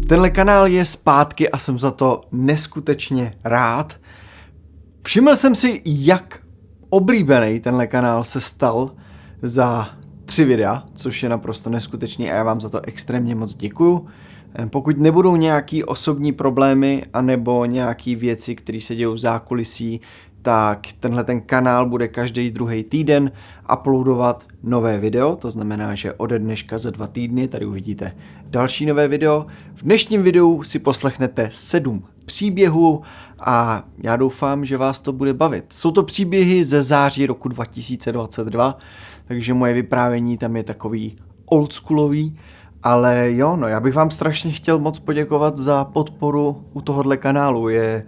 Tenhle kanál je zpátky a jsem za to neskutečně rád. Všiml jsem si, jak oblíbený tenhle kanál se stal za 3 videa, což je naprosto neskutečný a já vám za to extrémně moc děkuju. Pokud nebudou nějaký osobní problémy anebo nějaký věci, které se dějou v zákulisí, tak tenhle ten kanál bude každý druhý týden uploadovat nové video, to znamená, že ode dneška za 2 týdny tady uvidíte další nové video. V dnešním videu si poslechnete 7 příběhů a já doufám, že vás to bude bavit. Jsou to příběhy ze září roku 2022, takže moje vyprávění tam je takový oldschoolový, ale jo, no já bych vám strašně chtěl moc poděkovat za podporu u tohohle kanálu. Je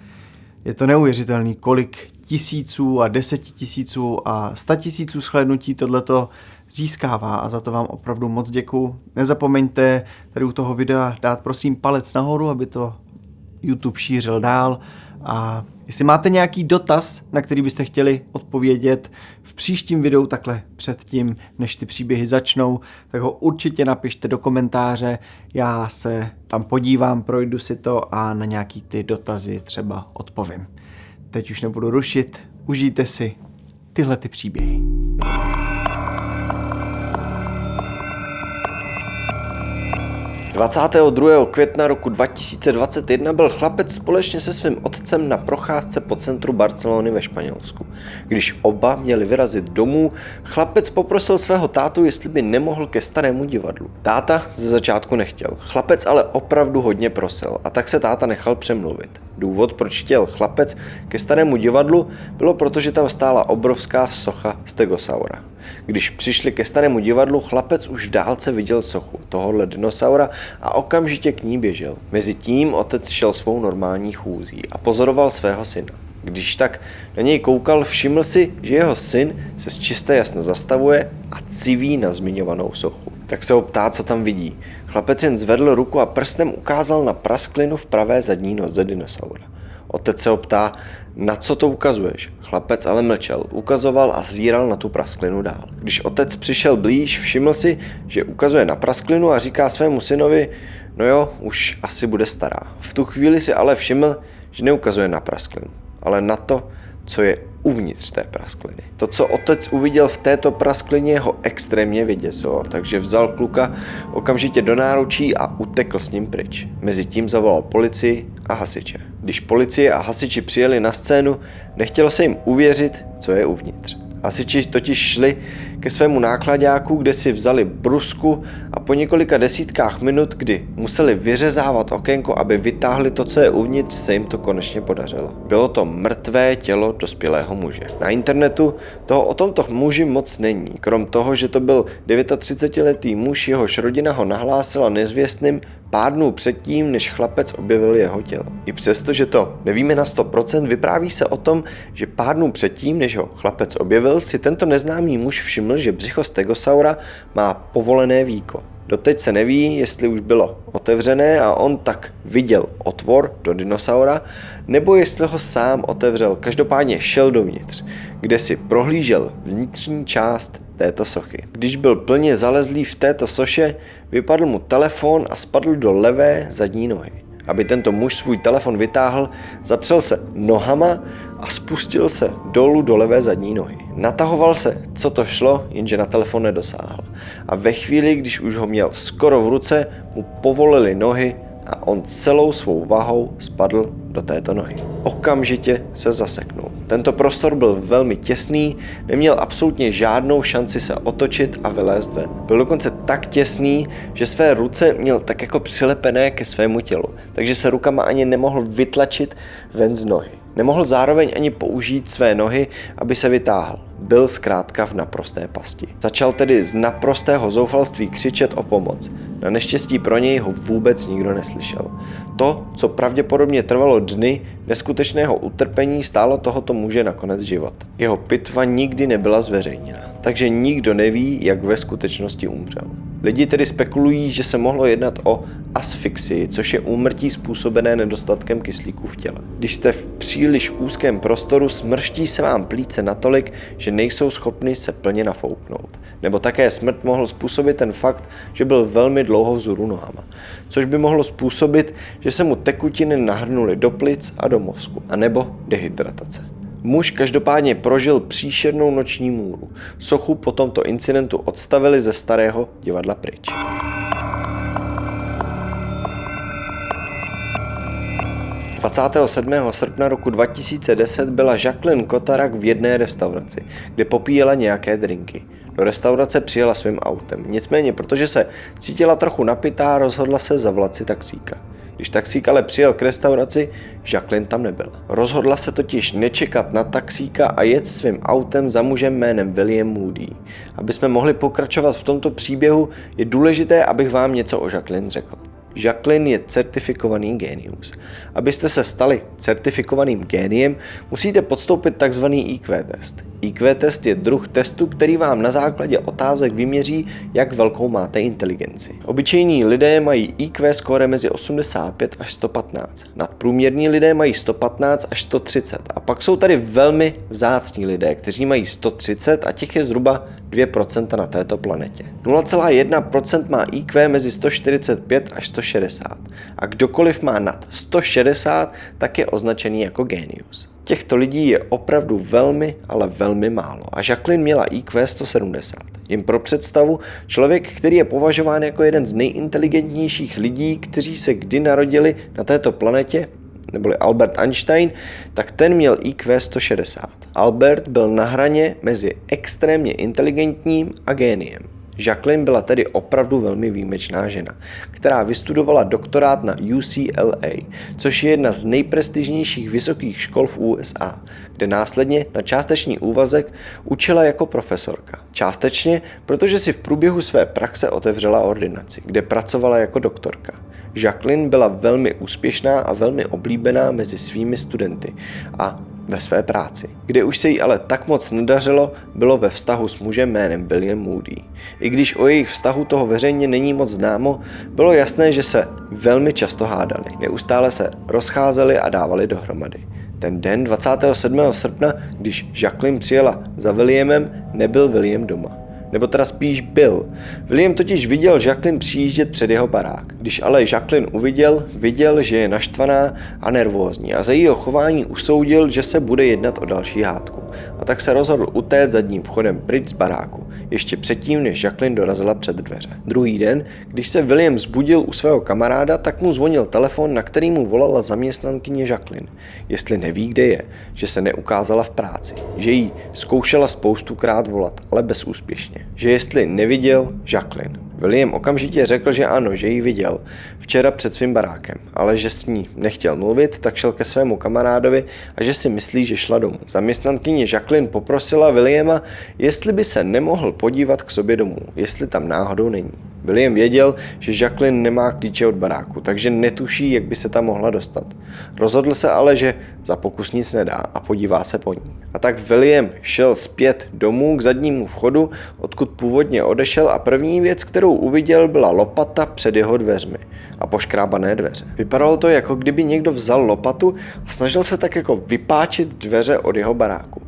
to neuvěřitelný, kolik tisíců a 10 tisíců a 100 tisíců shlédnutí tohleto získává a za to vám opravdu moc děkuju. Nezapomeňte tady u toho videa dát prosím palec nahoru, aby to YouTube šířil dál, a jestli máte nějaký dotaz, na který byste chtěli odpovědět v příštím videu takhle předtím, než ty příběhy začnou, tak ho určitě napište do komentáře, já se tam podívám, projdu si to a na nějaký ty dotazy třeba odpovím. Teď už nebudu rušit, užijte si tyhle ty příběhy. – 22. května roku 2021 byl chlapec společně se svým otcem na procházce po centru Barcelony ve Španělsku. Když oba měli vyrazit domů, chlapec poprosil svého tátu, jestli by nemohl ke Starému divadlu. Táta ze začátku nechtěl, chlapec ale opravdu hodně prosil a tak se táta nechal přemluvit. Důvod, proč chtěl chlapec ke Starému divadlu, bylo proto, že tam stála obrovská socha stegosaura. Když přišli ke Starému divadlu, chlapec už v dálce viděl sochu tohohle dinosaura a okamžitě k ní běžel. Mezitím otec šel svou normální chůzí a pozoroval svého syna. Když tak na něj koukal, všiml si, že jeho syn se zčisté jasno zastavuje a civí na zmiňovanou sochu. Tak se ho ptá, co tam vidí. Chlapec jen zvedl ruku a prstem ukázal na prasklinu v pravé zadní noze dinosaura. Otec se ho ptá, na co to ukazuješ? Chlapec ale mlčel, ukazoval a zíral na tu prasklinu dál. Když otec přišel blíž, všiml si, že ukazuje na prasklinu a říká svému synovi, no jo, už asi bude stará. V tu chvíli si ale všiml, že neukazuje na prasklinu, ale na to, co je uvnitř té praskliny. To, co otec uviděl v této prasklině, ho extrémně vyděsilo, takže vzal kluka okamžitě do náručí a utekl s ním pryč. Mezitím zavolal policii a hasiče. Když policie a hasiči přijeli na scénu, nechtělo se jim uvěřit, co je uvnitř. Hasiči totiž šli ke svému nákladáku, kde si vzali brusku a po několika desítkách minut, kdy museli vyřezávat okénko, aby vytáhli to, co je uvnitř, se jim to konečně podařilo. Bylo to mrtvé tělo dospělého muže. Na internetu toho o tomto muži moc není. Krom toho, že to byl 39letý muž, jehož rodina ho nahlásila nezvěstným pár dnů předtím, než chlapec objevil jeho tělo. I přesto, že to nevíme na 100%, vypráví se o tom, že pár dnů předtím, než ho chlapec objevil, si tento neznámý muž všiml, že břicho stegosaura má povolené víko. Doteď se neví, jestli už bylo otevřené a on tak viděl otvor do dinosaura, nebo jestli ho sám otevřel. Každopádně šel dovnitř, kde si prohlížel vnitřní část této sochy. Když byl plně zalezlý v této soše, vypadl mu telefon a spadl do levé zadní nohy. Aby tento muž svůj telefon vytáhl, zapřel se nohama a spustil se dolů do levé zadní nohy. Natahoval se, co to šlo, jenže na telefon nedosáhl. A ve chvíli, když už ho měl skoro v ruce, mu povolily nohy a on celou svou vahou spadl do této nohy. Okamžitě se zaseknul. Tento prostor byl velmi těsný, neměl absolutně žádnou šanci se otočit a vylézt ven. Byl dokonce tak těsný, že své ruce měl tak jako přilepené ke svému tělu, takže se rukama ani nemohl vytlačit ven z nohy. Nemohl zároveň ani použít své nohy, aby se vytáhl. Byl zkrátka v naprosté pasti. Začal tedy z naprostého zoufalství křičet o pomoc. Na neštěstí pro něj ho vůbec nikdo neslyšel. To, co pravděpodobně trvalo dny neskutečného utrpení, stálo tohoto muže nakonec život. Jeho pitva nikdy nebyla zveřejněna, takže nikdo neví, jak ve skutečnosti umřel. Lidi tedy spekulují, že se mohlo jednat o asfixii, což je úmrtí způsobené nedostatkem kyslíku v těle. Když jste v příliš úzkém prostoru, smrští se vám plíce natolik, že nejsou schopny se plně nafouknout. Nebo také smrt mohl způsobit ten fakt, že byl velmi dlouho vzhůru nohama, což by mohlo způsobit, že se mu tekutiny nahrnuly do plic a do mozku, anebo dehydratace. Muž každopádně prožil příšernou noční můru. Sochu po tomto incidentu odstavili ze starého divadla pryč. – 27. srpna roku 2010 byla Jacqueline Kotarak v jedné restauraci, kde popíjela nějaké drinky. Do restaurace přijela svým autem. Nicméně, protože se cítila trochu napitá, rozhodla se zavolat si taxíka. Když taxík ale přijel k restauraci, Jacqueline tam nebyla. Rozhodla se totiž nečekat na taxíka a jet svým autem za mužem jménem William Moody. Aby jsme mohli pokračovat v tomto příběhu, je důležité, abych vám něco o Jacqueline řekl. Jacqueline je certifikovaný génius. Abyste se stali certifikovaným géniem, musíte podstoupit tzv. IQ test. IQ test je druh testu, který vám na základě otázek vyměří, jak velkou máte inteligenci. Obyčejní lidé mají IQ skóre mezi 85 až 115. Nadprůměrní lidé mají 115 až 130. A pak jsou tady velmi vzácní lidé, kteří mají 130 a těch je zhruba 2% na této planetě. 0,1% má IQ mezi 145 až 160. A kdokoliv má nad 160, tak je označený jako génius. Těchto lidí je opravdu velmi, ale velmi málo. A Jacqueline měla IQ 170. Jen pro představu, člověk, který je považován jako jeden z nejinteligentnějších lidí, kteří se kdy narodili na této planetě, neboli Albert Einstein, tak ten měl IQ 160. Albert byl na hraně mezi extrémně inteligentním a géniem. Jacqueline byla tedy opravdu velmi výjimečná žena, která vystudovala doktorát na UCLA, což je jedna z nejprestižnějších vysokých škol v USA, kde následně na částečný úvazek učila jako profesorka. Částečně, protože si v průběhu své praxe otevřela ordinaci, kde pracovala jako doktorka. Jacqueline byla velmi úspěšná a velmi oblíbená mezi svými studenty a ve své práci. Kde už se jí ale tak moc nedařilo, bylo ve vztahu s mužem jménem William Moody. I když o jejich vztahu toho veřejně není moc známo, bylo jasné, že se velmi často hádali. Neustále se rozcházeli a dávali dohromady. Ten den 27. srpna, když Jacqueline přijela za Williamem, nebyl William doma. Nebo teda spíš byl. William totiž viděl Jacqueline přijíždět před jeho barák. Když ale Jacqueline viděl, že je naštvaná a nervózní a za jejího chování usoudil, že se bude jednat o další hádku. A tak se rozhodl utéct zadním vchodem pryč z baráku, ještě předtím, než Jacqueline dorazila před dveře. Druhý den, když se William zbudil u svého kamaráda, tak mu zvonil telefon, na který mu volala zaměstnankyně Jacqueline. Jestli neví, kde je, že se neukázala v práci, že jí zkoušela spoustukrát volat, ale bezúspěšně. Že jestli neviděl Jacqueline. William okamžitě řekl, že ano, že ji viděl včera před svým barákem, ale že s ní nechtěl mluvit, tak šel ke svému kamarádovi a že si myslí, že šla domů. Zaměstnankyně Jacqueline poprosila Williama, jestli by se nemohl podívat k sobě domů, jestli tam náhodou není. William věděl, že Jacqueline nemá klíče od baráku, takže netuší, jak by se tam mohla dostat. Rozhodl se ale, že za pokus nic nedá a podívá se po ní. A tak William šel zpět domů k zadnímu vchodu, odkud původně odešel a první věc, kterou uviděl, byla lopata před jeho dveřmi a poškrábané dveře. Vypadalo to, jako kdyby někdo vzal lopatu a snažil se tak jako vypáčit dveře od jeho baráku.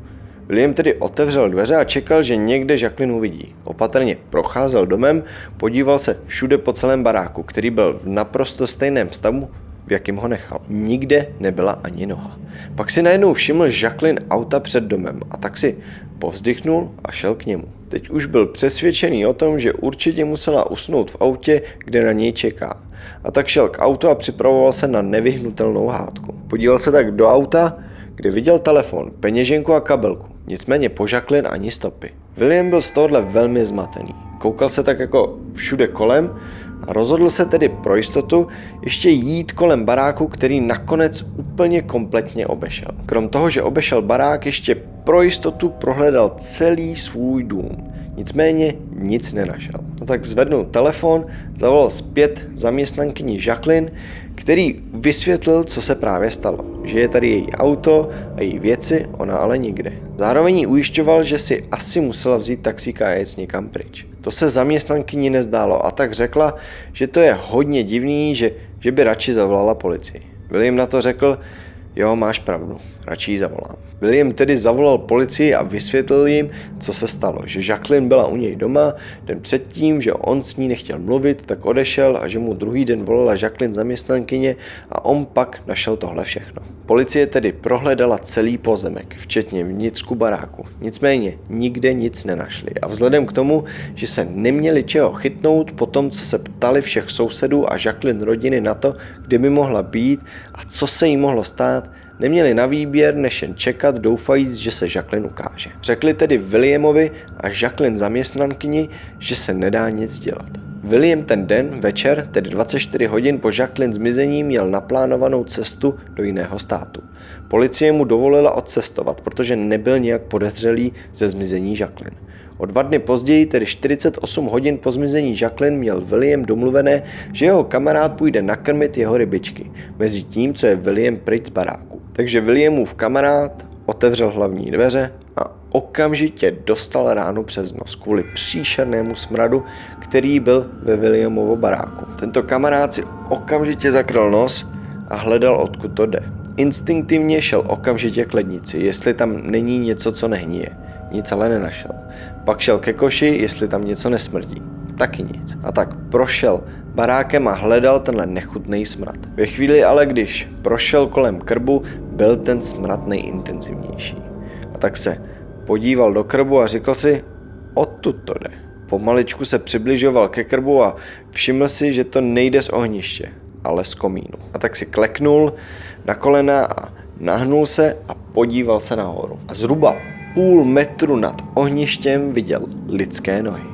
William tedy otevřel dveře a čekal, že někde Jacqueline uvidí. Opatrně procházel domem, podíval se všude po celém baráku, který byl v naprosto stejném stavu, v jakým ho nechal. Nikde nebyla ani noha. Pak si najednou všiml Jacqueline auta před domem a tak si povzdychnul a šel k němu. Teď už byl přesvědčený o tom, že určitě musela usnout v autě, kde na něj čeká. A tak šel k autu a připravoval se na nevyhnutelnou hádku. Podíval se tak do auta, kde viděl telefon, peněženku a kabelku. Nicméně po Jacqueline ani stopy. William byl z tohohle velmi zmatený. Koukal se tak jako všude kolem a rozhodl se tedy pro jistotu ještě jít kolem baráku, který nakonec úplně kompletně obešel. Krom toho, že obešel barák, ještě pro jistotu prohledal celý svůj dům. Nicméně nic nenašel. No tak zvednul telefon, zavolal zpět zaměstnankyni Jacqueline, který vysvětlil, co se právě stalo. Že je tady její auto a její věci, ona ale nikde. Zároveň jí ujišťoval, že si asi musela vzít taxíka a jet někam pryč. To se zaměstnankyni nezdálo a tak řekla, že to je hodně divný, že by radši zavolala policii. William na to řekl, jo, máš pravdu, radši ji zavolám. William tedy zavolal policii a vysvětlil jim, co se stalo, že Jacqueline byla u něj doma den předtím, že on s ní nechtěl mluvit, tak odešel a že mu druhý den volala Jacqueline zaměstnankyně a on pak našel tohle všechno. Policie tedy prohledala celý pozemek, včetně vnitřku baráku. Nicméně nikde nic nenašli a vzhledem k tomu, že se neměli čeho chytnout po tom, co se ptali všech sousedů a Jacqueline rodiny na to, kde by mohla být a co se jí mohlo stát, neměli na výběr, než jen čekat, doufajíc, že se Jacqueline ukáže. Řekli tedy Williamovi a Jacqueline zaměstnankyni, že se nedá nic dělat. William ten den, večer, tedy 24 hodin po Jacqueline zmizení, měl naplánovanou cestu do jiného státu. Policie mu dovolila odcestovat, protože nebyl nějak podezřelý ze zmizení Jacqueline. O 2 dny později, tedy 48 hodin po zmizení Jacqueline, měl William domluvené, že jeho kamarád půjde nakrmit jeho rybičky, mezi tím, co je William pryč z baráku. Takže Williamův kamarád otevřel hlavní dveře a okamžitě dostal ránu přes nos kvůli příšernému smradu, který byl ve Williamovo baráku. Tento kamarád si okamžitě zakryl nos a hledal, odkud to jde. Instinktivně šel okamžitě k lednici, jestli tam není něco, co nehnije. Nic ale nenašel. Pak šel ke koši, jestli tam něco nesmrdí. Taky nic. A tak prošel barákem a hledal tenhle nechutný smrad. Ve chvíli ale, když prošel kolem krbu, byl ten smrad nejintenzivnější. A tak se podíval do krbu a řekl si, odtud to jde. Pomaličku se přibližoval ke krbu a všiml si, že to nejde z ohniště, ale z komínu. A tak si kleknul na kolena a nahnul se a podíval se nahoru. A zhruba půl metru nad ohništěm viděl lidské nohy.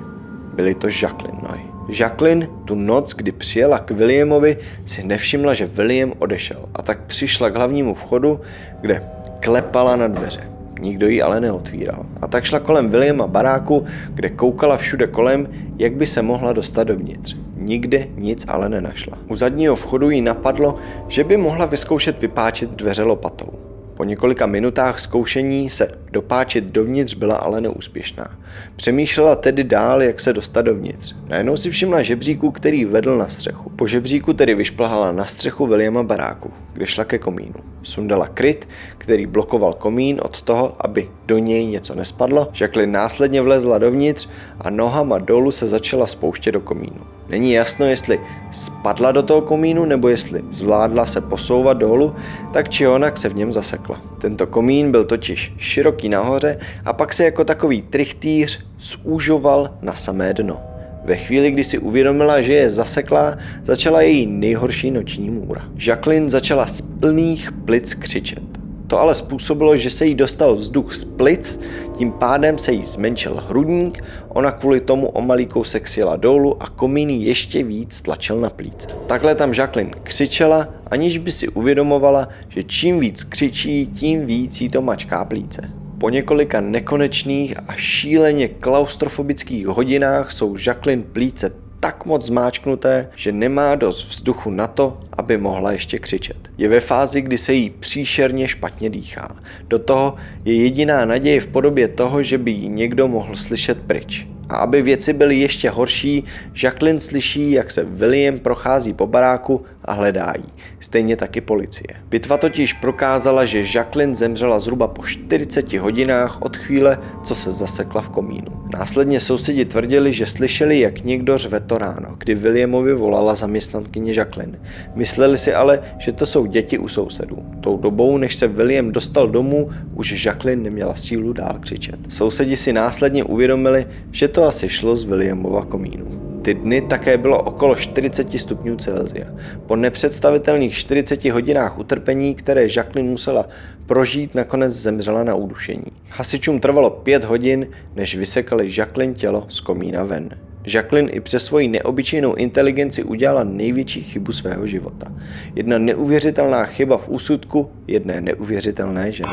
Byly to Jacqueline nohy. Jacqueline tu noc, kdy přijela k Williamovi, si nevšimla, že William odešel a tak přišla k hlavnímu vchodu, kde klepala na dveře. Nikdo ji ale neotvíral. A tak šla kolem Williama baráku, kde koukala všude kolem, jak by se mohla dostat dovnitř. Nikde nic ale nenašla. U zadního vchodu jí napadlo, že by mohla vyzkoušet vypáčit dveře lopatou. Po několika minutách zkoušení se dopáčit dovnitř byla ale neúspěšná. Přemýšlela tedy dál, jak se dostat dovnitř. Najednou si všimla žebříku, který vedl na střechu. Po žebříku tedy vyšplhala na střechu Williama baráku, kde šla ke komínu. Sundala kryt, který blokoval komín od toho, aby do něj něco nespadlo. Jacqueline následně vlezla dovnitř a nohama dolů se začala spouštět do komínu. Není jasno, jestli spadla do toho komínu, nebo jestli zvládla se posouvat dolů, tak či onak se v něm zasekla. Tento komín byl totiž široký nahoře a pak se jako takový trichtýř zúžoval na samé dno. Ve chvíli, kdy si uvědomila, že je zaseklá, začala její nejhorší noční můra. Jacqueline začala z plných plic křičet. To ale způsobilo, že se jí dostal vzduch z plic, tím pádem se jí zmenšil hrudník, ona kvůli tomu o malý kousek sjela dolů a komín ještě víc tlačil na plíce. Takhle tam Jacqueline křičela, aniž by si uvědomovala, že čím víc křičí, tím víc jí to mačká plíce. Po několika nekonečných a šíleně klaustrofobických hodinách jsou Jacqueline plíce tak moc zmáčknuté, že nemá dost vzduchu na to, aby mohla ještě křičet. Je ve fázi, kdy se jí příšerně špatně dýchá. Do toho je jediná naděje v podobě toho, že by ji někdo mohl slyšet pryč. A aby věci byly ještě horší, Jacqueline slyší, jak se William prochází po baráku a hledá jí. Stejně taky policie. Bitva totiž prokázala, že Jacqueline zemřela zhruba po 40 hodinách od chvíle, co se zasekla v komínu. Následně sousedi tvrdili, že slyšeli, jak někdo řve to ráno, kdy Williamovi volala zaměstnankyně Jacqueline. Mysleli si ale, že to jsou děti u sousedů. Tou dobou, než se William dostal domů, už Jacqueline neměla sílu dál křičet. Sousedi si následně uvědomili, že to asi šlo z Williamova komínu. Ty dny také bylo okolo 40 stupňů Celsia. Po nepředstavitelných 40 hodinách utrpení, které Jacqueline musela prožít, nakonec zemřela na udušení. Hasičům trvalo 5 hodin, než vysekali Jacqueline tělo z komína ven. Jacqueline i přes svoji neobyčejnou inteligenci udělala největší chybu svého života. Jedna neuvěřitelná chyba v úsudku jedné neuvěřitelné ženy.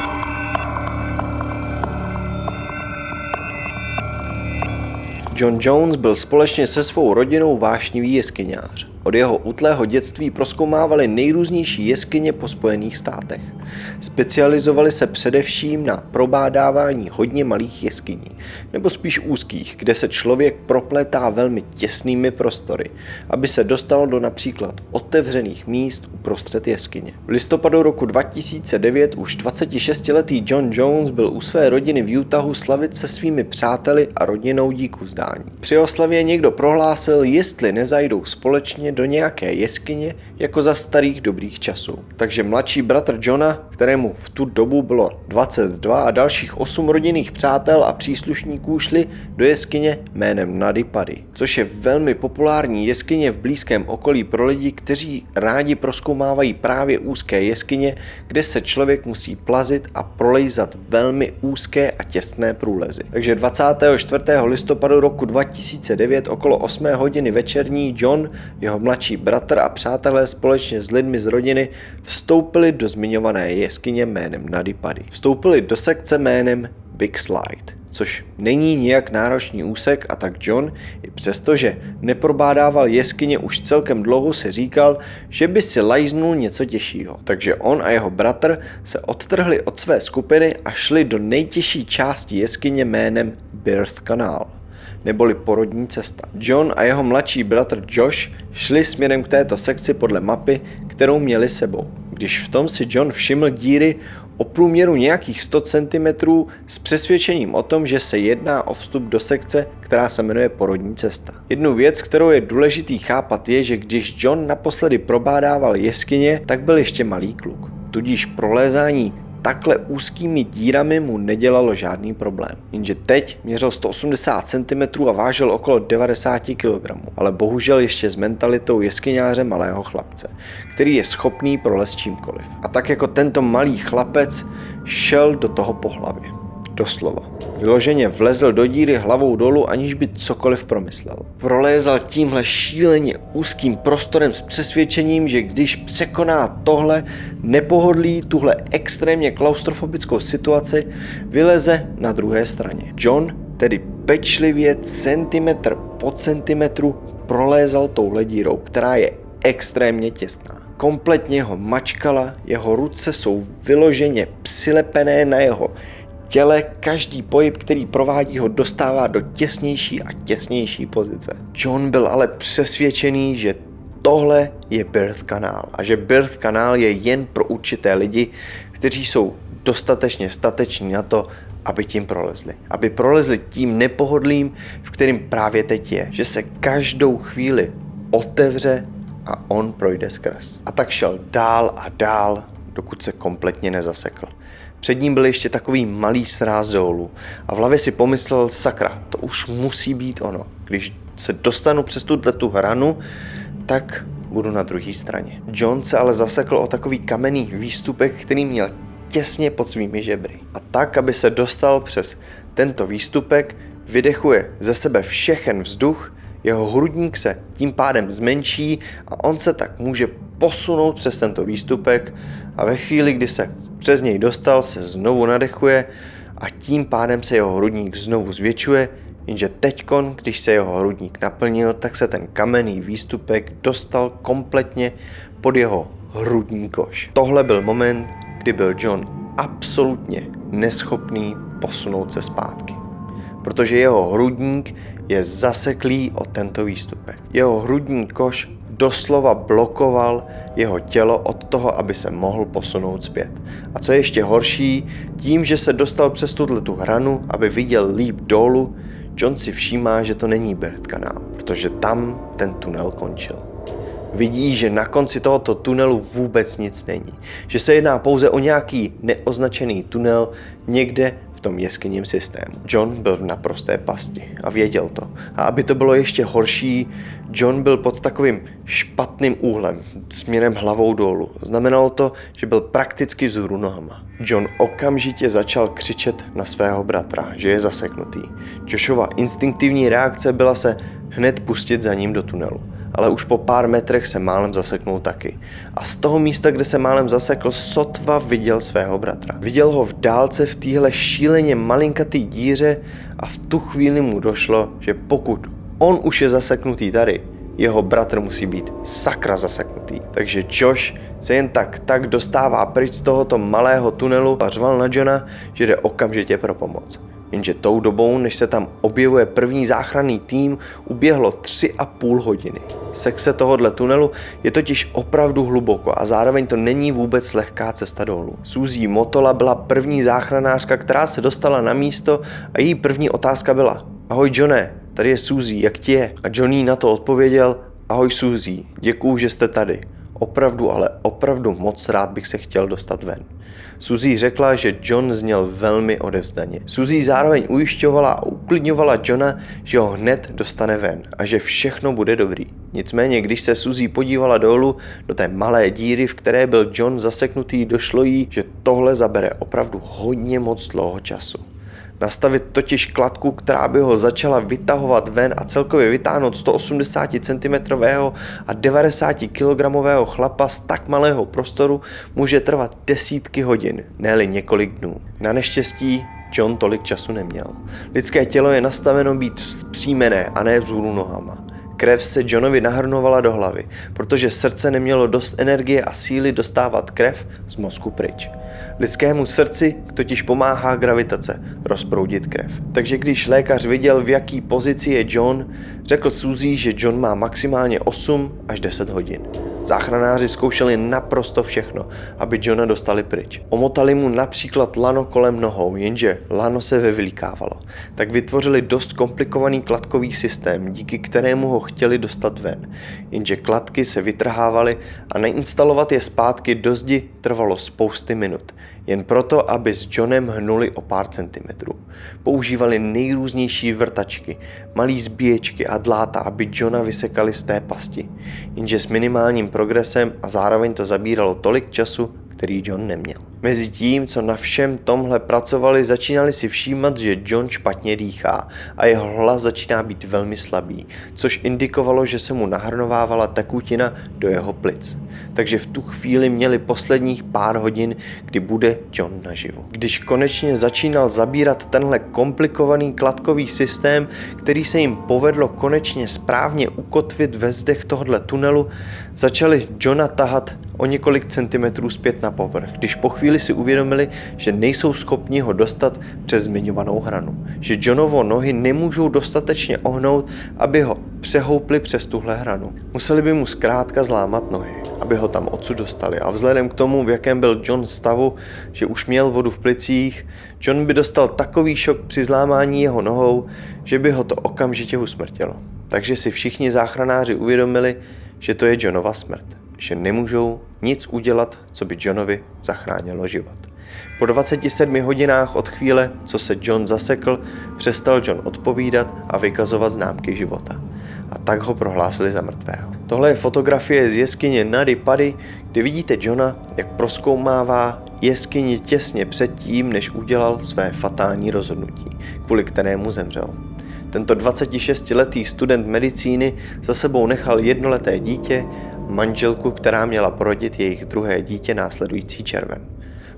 John Jones byl společně se svou rodinou vášnivý jeskyňář. Od jeho útlého dětství prozkoumávali nejrůznější jeskyně po Spojených státech. Specializovali se především na probádávání hodně malých jeskyní, nebo spíš úzkých, kde se člověk proplétá velmi těsnými prostory, aby se dostal do například otevřených míst uprostřed jeskyně. V listopadu roku 2009 už 26-letý John Jones byl u své rodiny v Utahu slavit se svými přáteli a rodinou díku vzdání. Při oslavě někdo prohlásil, jestli nezajdou společně do nějaké jeskyně jako za starých dobrých časů. Takže mladší bratr Johna, kterému v tu dobu bylo 22 a dalších 8 rodinných přátel a příslušníků šli do jeskyně jménem Nadi Paddy, což je velmi populární jeskyně v blízkém okolí pro lidi, kteří rádi prozkoumávají právě úzké jeskyně, kde se člověk musí plazit a prolejzat velmi úzké a těsné průlezy. Takže 24. listopadu roku 2009 okolo 8 hodiny večerní John, jeho mladší bratr a přátelé společně s lidmi z rodiny vstoupili do zmiňované jeskyně jménem Nadi Paddy. Vstoupili do sekce jménem Big Slide, což není nijak náročný úsek, a tak John, i přestože neprobádával jeskyně už celkem dlouho, si říkal, že by si lajznul něco těžšího. Takže on a jeho bratr se odtrhli od své skupiny a šli do nejtěžší části jeskyně jménem Birth Canal, neboli porodní cesta. John a jeho mladší bratr Josh šli směrem k této sekci podle mapy, kterou měli sebou. Když v tom si John všiml díry o průměru nějakých 100 cm s přesvědčením o tom, že se jedná o vstup do sekce, která se jmenuje porodní cesta. Jednu věc, kterou je důležitý chápat, je, že když John naposledy probádával jeskyně, tak byl ještě malý kluk. Tudíž prolézání takhle úzkými dírami mu nedělalo žádný problém. Jenže teď měřil 180 cm a vážil okolo 90 kg, ale bohužel ještě s mentalitou jeskyňáře malého chlapce, který je schopný prolézt čímkoliv. A tak jako tento malý chlapec šel do toho po hlavě. Doslova. Vyloženě vlezl do díry hlavou dolů, aniž by cokoliv promyslel. Prolézal tímhle šíleně úzkým prostorem s přesvědčením, že když překoná tohle nepohodlí, tuhle extrémně klaustrofobickou situaci, vyleze na druhé straně. John tedy pečlivě centimetr po centimetru prolézal touhle dírou, která je extrémně těsná. Kompletně ho mačkala, jeho ruce jsou vyloženě přilepené na jeho těle, každý pohyb, který provádí, ho dostává do těsnější a těsnější pozice. John byl ale přesvědčený, že tohle je Birth Canal a že Birth Canal je jen pro určité lidi, kteří jsou dostatečně stateční na to, aby tím prolezli. Aby prolezli tím nepohodlím, v kterým právě teď je. Že se každou chvíli otevře a on projde skrz. A tak šel dál a dál, dokud se kompletně nezasekl. Před ním byl ještě takový malý sráz dolů a v hlavě si pomyslel, sakra, to už musí být ono. Když se dostanu přes tu hranu, tak budu na druhé straně. John se ale zasekl o takový kamenný výstupek, který měl těsně pod svými žebry. A tak, aby se dostal přes tento výstupek, vydechuje ze sebe všechen vzduch, jeho hrudník se tím pádem zmenší a on se tak může posunout přes tento výstupek a ve chvíli, kdy se přes něj dostal, se znovu nadechuje a tím pádem se jeho hrudník znovu zvětšuje, jenže teďkon, když se jeho hrudník naplnil, tak se ten kamenný výstupek dostal kompletně pod jeho hrudní koš. Tohle byl moment, kdy byl John absolutně neschopný posunout se zpátky, protože jeho hrudník je zaseklý o tento výstupek. Jeho hrudní koš doslova blokoval jeho tělo od toho, aby se mohl posunout zpět. A co je ještě horší, tím, že se dostal přes tu hranu, aby viděl líp dolů, John si všímá, že to není Birth Canal, protože tam ten tunel končil. Vidí, že na konci tohoto tunelu vůbec nic není. Že se jedná pouze o nějaký neoznačený tunel někde v tom jeskyním systému. John byl v naprosté pasti a věděl to. A aby to bylo ještě horší, John byl pod takovým špatným úhlem, směrem hlavou dolů. Znamenalo to, že byl prakticky vzhůru nohama. John okamžitě začal křičet na svého bratra, že je zaseknutý. Joshova instinktivní reakce byla se hned pustit za ním do tunelu. Ale už po pár metrech se málem zaseknul taky. A z toho místa, kde se málem zasekl, sotva viděl svého bratra. Viděl ho v dálce v téhle šíleně malinkatý díře a v tu chvíli mu došlo, že pokud on už je zaseknutý tady, jeho bratr musí být sakra zaseknutý. Takže Josh se jen tak dostává pryč z tohoto malého tunelu a řval na Johna, že jde okamžitě pro pomoc. Jenže tou dobou, než se tam objevuje první záchranný tým, uběhlo 3,5 hodiny. Sekce tohohle tunelu je totiž opravdu hluboko a zároveň to není vůbec lehká cesta dolů. Suzy Motola byla první záchranářka, která se dostala na místo a její první otázka byla: Ahoj Johne, tady je Suzy, jak ti je? A Johnny na to odpověděl: Ahoj Suzy, děkuju, že jste tady. Opravdu, ale opravdu moc rád bych se chtěl dostat ven. Suzy řekla, že John zněl velmi odevzdaně. Suzy zároveň ujišťovala a uklidňovala Johna, že ho hned dostane ven a že všechno bude dobrý. Nicméně, když se Suzy podívala dolů do té malé díry, v které byl John zaseknutý, došlo jí, že tohle zabere opravdu hodně moc dlouho času. Nastavit totiž kladku, která by ho začala vytahovat ven a celkově vytáhnout 180 cm a 90 kg chlapa z tak malého prostoru může trvat desítky hodin, ne-li několik dnů. Na neštěstí John tolik času neměl. Lidské tělo je nastaveno být vzpřímené a ne vzhůru nohama. Krev se Johnovi nahrnovala do hlavy, protože srdce nemělo dost energie a síly dostávat krev z mozku pryč. Lidskému srdci totiž pomáhá gravitace rozproudit krev. Takže když lékař viděl, v jaký pozici je John, řekl Suzy, že John má maximálně 8 až 10 hodin. Záchranáři zkoušeli naprosto všechno, aby Johna dostali pryč. Omotali mu například lano kolem nohou, jenže lano se vyvlíkávalo. Tak vytvořili dost komplikovaný kladkový systém, díky kterému ho chtěli dostat ven. Jenže kladky se vytrhávaly a nainstalovat je zpátky do zdi trvalo spousty minut. Jen proto, aby s Johnem hnuli o pár centimetrů. Používali nejrůznější vrtačky, malý zbíječky a dláta, aby Johna vysekali z té pasti. Jenže s minimálním progresem a zároveň to zabíralo tolik času, který John neměl. Mezi tím, co na všem tomhle pracovali, začínali si všímat, že John špatně dýchá a jeho hlas začíná být velmi slabý, což indikovalo, že se mu nahrnovávala tekutina do jeho plic. Takže v tu chvíli měli posledních pár hodin, kdy bude John naživu. Když konečně začínal zabírat tenhle komplikovaný kladkový systém, který se jim povedlo konečně správně ukotvit ve zdech tohohle tunelu, začali Johna tahat o několik centimetrů zpět na povrch, když po chvíli si uvědomili, že nejsou schopni ho dostat přes zmiňovanou hranu. Že Johnovo nohy nemůžou dostatečně ohnout, aby ho přehoupli přes tuhle hranu. Museli by mu zkrátka zlámat nohy, aby ho tam odsud dostali. A vzhledem k tomu, v jakém byl John stavu, že už měl vodu v plicích, John by dostal takový šok při zlámání jeho nohou, že by ho to okamžitě usmrtilo. Takže si všichni záchranáři uvědomili, že to je Johnova smrt. Že nemůžou nic udělat, co by Johnovi zachránilo život. Po 27 hodinách od chvíle, co se John zasekl, přestal John odpovídat a vykazovat známky života. A tak ho prohlásili za mrtvého. Tohle je fotografie z jeskyně Nadi Padi, kde vidíte Johna, jak prozkoumává jeskyni těsně předtím, než udělal své fatální rozhodnutí, kvůli kterému zemřel. Tento 26letý student medicíny za sebou nechal jednoleté dítě, manželku, která měla porodit jejich druhé dítě následující červen.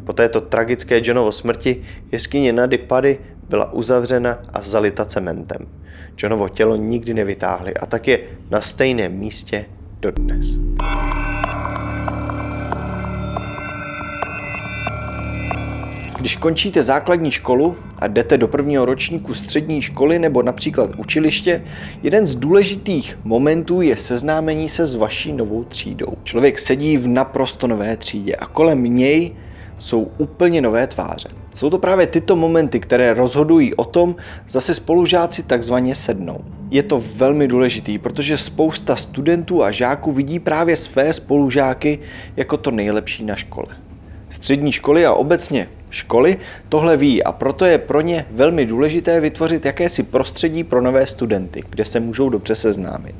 Po této tragické Johnovo smrti jeskyně Nadi Padi byla uzavřena a zalita cementem. Johnovo tělo nikdy nevytáhli a tak je na stejném místě dodnes. Když končíte základní školu a jdete do prvního ročníku střední školy nebo například učiliště, jeden z důležitých momentů je seznámení se s vaší novou třídou. Člověk sedí v naprosto nové třídě a kolem něj jsou úplně nové tváře. Jsou to právě tyto momenty, které rozhodují o tom, zda si spolužáci takzvaně sednou. Je to velmi důležitý, protože spousta studentů a žáků vidí právě své spolužáky jako to nejlepší na škole. Střední školy a obecně školy tohle ví a proto je pro ně velmi důležité vytvořit jakési prostředí pro nové studenty, kde se můžou dobře seznámit.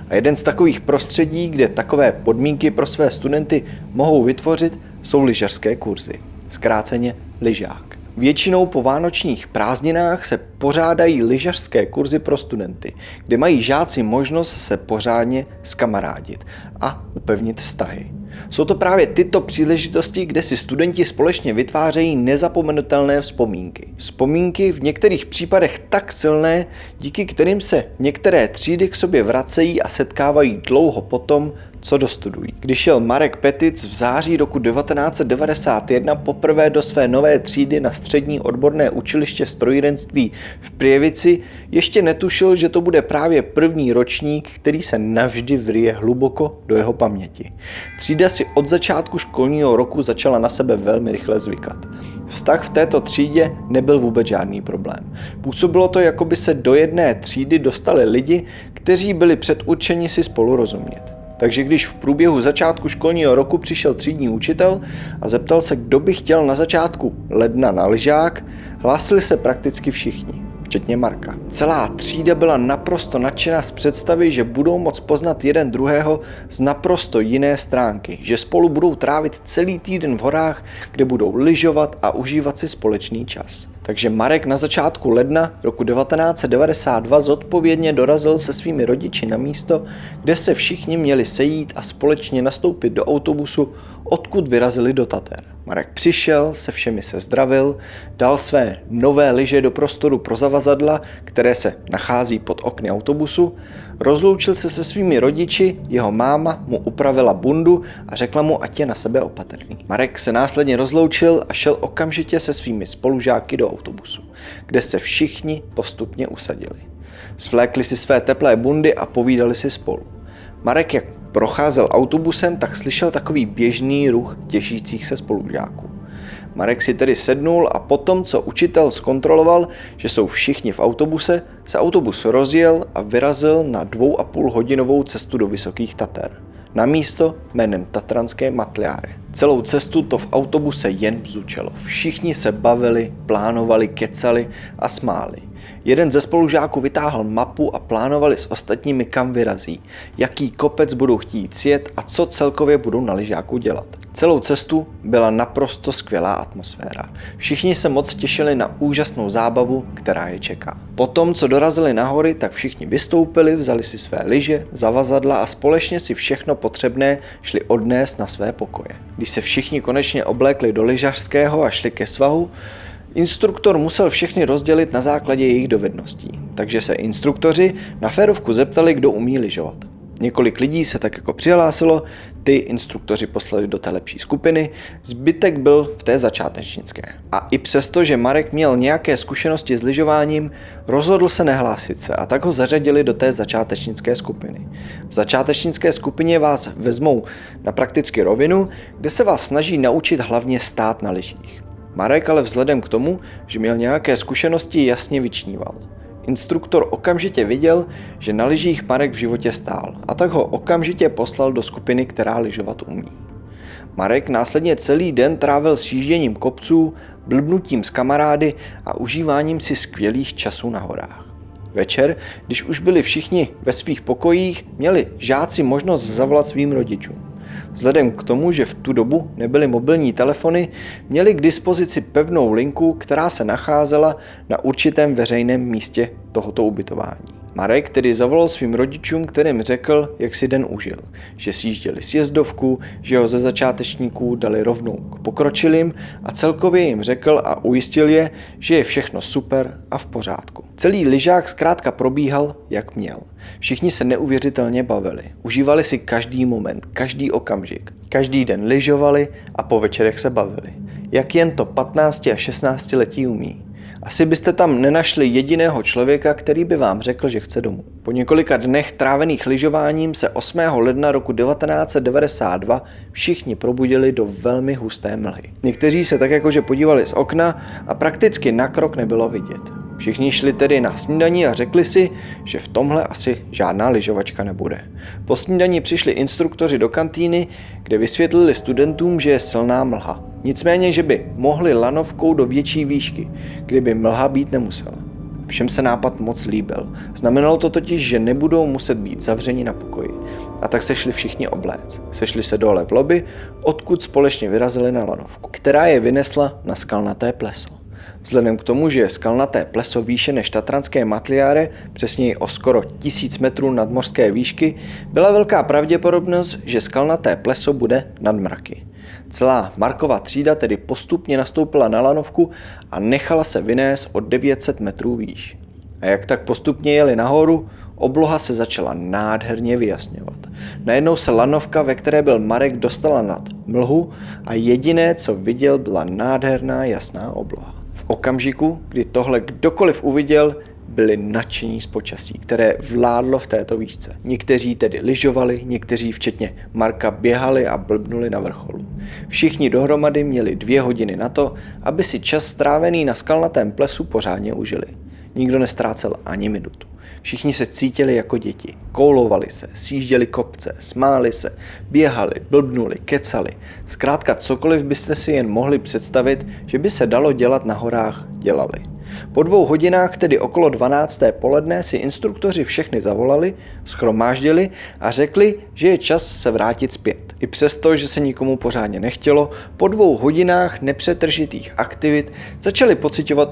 A jeden z takových prostředí, kde takové podmínky pro své studenty mohou vytvořit, jsou lyžařské kurzy, zkráceně lyžák. Většinou po vánočních prázdninách se pořádají lyžařské kurzy pro studenty, kde mají žáci možnost se pořádně zkamarádit a upevnit vztahy. Jsou to právě tyto příležitosti, kde si studenti společně vytvářejí nezapomenutelné vzpomínky. Vzpomínky v některých případech tak silné, díky kterým se některé třídy k sobě vracejí a setkávají dlouho potom, co dostudují. Když šel Marek Petic v září roku 1991 poprvé do své nové třídy na střední odborné učiliště strojírenství v Prievici, ještě netušil, že to bude právě první ročník, který se navždy vryje hluboko do jeho paměti. Třída si od začátku školního roku začala na sebe velmi rychle zvykat. Vztah v této třídě nebyl vůbec žádný problém. Působilo to, jako by se do jedné třídy dostali lidi, kteří byli předurčeni si spolu rozumět. Takže když v průběhu začátku školního roku přišel třídní učitel a zeptal se, kdo by chtěl na začátku ledna na lyžák, hlásili se prakticky všichni, včetně Marka. Celá třída byla naprosto nadšená z představy, že budou moct poznat jeden druhého z naprosto jiné stránky, že spolu budou trávit celý týden v horách, kde budou lyžovat a užívat si společný čas. Takže Marek na začátku ledna roku 1992 zodpovědně dorazil se svými rodiči na místo, kde se všichni měli sejít a společně nastoupit do autobusu, odkud vyrazili do Tater. Marek přišel, se všemi se zdravil, dal své nové lyže do prostoru pro zavazadla, které se nachází pod okny autobusu, rozloučil se se svými rodiči, jeho máma mu upravila bundu a řekla mu, ať je na sebe opatrný. Marek se následně rozloučil a šel okamžitě se svými spolužáky do autobusu, kde se všichni postupně usadili. Svlékli si své teplé bundy a povídali si spolu. Marek, jak procházel autobusem, tak slyšel takový běžný ruch těšících se spolužáků. Marek si tedy sednul a potom, co učitel zkontroloval, že jsou všichni v autobuse, se autobus rozjel a vyrazil na 2,5hodinovou cestu do Vysokých Tater. Na místo jménem Tatranské Matliáre. Celou cestu to v autobuse jen bzučelo. Všichni se bavili, plánovali, kecali a smáli. Jeden ze spolužáků vytáhl mapu a plánovali s ostatními, kam vyrazí, jaký kopec budou chtít sjet a co celkově budou na lyžáku dělat. Celou cestu byla naprosto skvělá atmosféra. Všichni se moc těšili na úžasnou zábavu, která je čeká. Potom, co dorazili na hory, tak všichni vystoupili, vzali si své lyže, zavazadla a společně si všechno potřebné šli odnést na své pokoje. Když se všichni konečně oblékli do lyžařského a šli ke svahu, instruktor musel všechny rozdělit na základě jejich dovedností, takže se instruktoři na férovku zeptali, kdo umí lyžovat. Několik lidí se tak jako přihlásilo, ty instruktoři poslali do té lepší skupiny, zbytek byl v té začátečnické. A i přesto, že Marek měl nějaké zkušenosti s lyžováním, rozhodl se nehlásit se a tak ho zařadili do té začátečnické skupiny. V začátečnické skupině vás vezmou na prakticky rovinu, kde se vás snaží naučit hlavně stát na lyžích. Marek ale vzhledem k tomu, že měl nějaké zkušenosti, jasně vyčníval. Instruktor okamžitě viděl, že na lyžích Marek v životě stál a tak ho okamžitě poslal do skupiny, která lyžovat umí. Marek následně celý den trávil s jížděním kopců, blbnutím s kamarády a užíváním si skvělých časů na horách. Večer, když už byli všichni ve svých pokojích, měli žáci možnost zavolat svým rodičům. Vzhledem k tomu, že v tu dobu nebyly mobilní telefony, měli k dispozici pevnou linku, která se nacházela na určitém veřejném místě tohoto ubytování. Marek tedy zavolal svým rodičům, kterým řekl, jak si den užil, že sjížděli sjezdovku, že ho ze začátečníků dali rovnou k pokročilým a celkově jim řekl a ujistil je, že je všechno super a v pořádku. Celý lyžák zkrátka probíhal, jak měl. Všichni se neuvěřitelně bavili, užívali si každý moment, každý okamžik. Každý den lyžovali a po večerech se bavili. Jak jen to 15 a 16 letí umí. Asi byste tam nenašli jediného člověka, který by vám řekl, že chce domů. Po několika dnech trávených lyžováním se 8. ledna roku 1992 všichni probudili do velmi husté mlhy. Někteří se tak jakože podívali z okna a prakticky na krok nebylo vidět. Všichni šli tedy na snídani a řekli si, že v tomhle asi žádná lyžovačka nebude. Po snídani přišli instruktoři do kantýny, kde vysvětlili studentům, že je silná mlha. Nicméně, že by mohli lanovkou do větší výšky, kde by mlha být nemusela. Všem se nápad moc líbil. Znamenalo to totiž, že nebudou muset být zavřeni na pokoji. A tak se šli všichni obléct. Sešli se dole v lobby, odkud společně vyrazili na lanovku, která je vynesla na skalnaté pleso. Vzhledem k tomu, že je skalnaté pleso výše než tatranské Matliare, přesněji o skoro 1000 metrů nadmořské výšky, byla velká pravděpodobnost, že skalnaté pleso bude nad mraky. Celá Markova třída tedy postupně nastoupila na lanovku a nechala se vynést o 900 metrů výš. A jak tak postupně jeli nahoru, obloha se začala nádherně vyjasňovat. Najednou se lanovka, ve které byl Marek, dostala nad mlhu a jediné, co viděl, byla nádherná jasná obloha. V okamžiku, kdy tohle kdokoliv uviděl, byli nadšení z počasí, které vládlo v této výšce. Někteří tedy lyžovali, někteří včetně Marka běhali a blbnuli na vrcholu. Všichni dohromady měli 2 hodiny na to, aby si čas strávený na skalnatém plesu pořádně užili. Nikdo nestrácel ani minutu. Všichni se cítili jako děti. Koulovali se, sjížděli kopce, smáli se, běhali, blbnuli, kecali. Zkrátka cokoliv byste si jen mohli představit, že by se dalo dělat na horách, dělali. Po 2 hodinách, tedy okolo 12. poledne, si instruktoři všechny zavolali, shromáždili a řekli, že je čas se vrátit zpět. I přesto, že se nikomu pořádně nechtělo, po 2 hodinách nepřetržitých aktivit začali pociťovat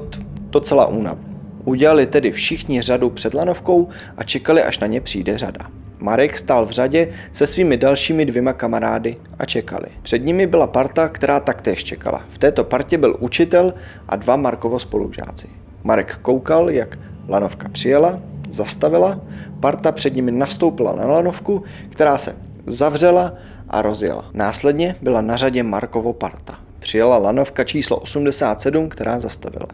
docela únavu. Udělali tedy všichni řadu před lanovkou a čekali, až na ně přijde řada. Marek stál v řadě se svými dalšími 2 kamarády a čekali. Před nimi byla parta, která taktéž čekala. V této partě byl učitel a 2 Markovo spolužáci. Marek koukal, jak lanovka přijela, zastavila, parta před nimi nastoupila na lanovku, která se zavřela a rozjela. Následně byla na řadě Markovo parta. Přijela lanovka číslo 87, která zastavila.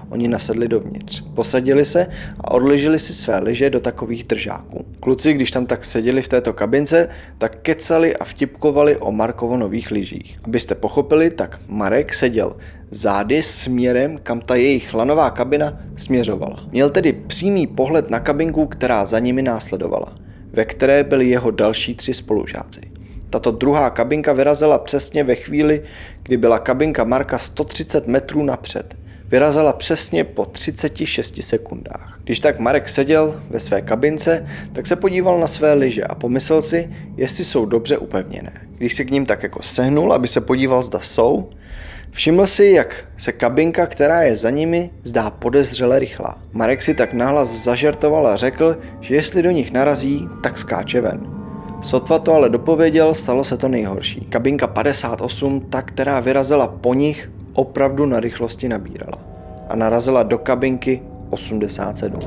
Oni nasedli dovnitř, posadili se a odložili si své lyže do takových držáků. Kluci, když tam tak seděli v této kabince, tak kecali a vtipkovali o Markovo nových lyžích. Abyste pochopili, tak Marek seděl zády směrem, kam ta jejich lanová kabina směřovala. Měl tedy přímý pohled na kabinku, která za nimi následovala, ve které byli jeho další 3 spolužáci. Tato druhá kabinka vyrazila přesně ve chvíli, kdy byla kabinka Marka 130 metrů napřed. Vyrazila přesně po 36 sekundách. Když tak Marek seděl ve své kabince, tak se podíval na své lyže a pomyslel si, jestli jsou dobře upevněné. Když se k ním tak jako sehnul, aby se podíval, zda jsou, všiml si, jak se kabinka, která je za nimi, zdá podezřele rychlá. Marek si tak nahlas zažertoval a řekl, že jestli do nich narazí, tak skáče ven. Sotva to ale dopověděl, stalo se to nejhorší. Kabinka 58, ta, která vyrazila po nich, opravdu na rychlosti nabírala. A narazila do kabinky 87.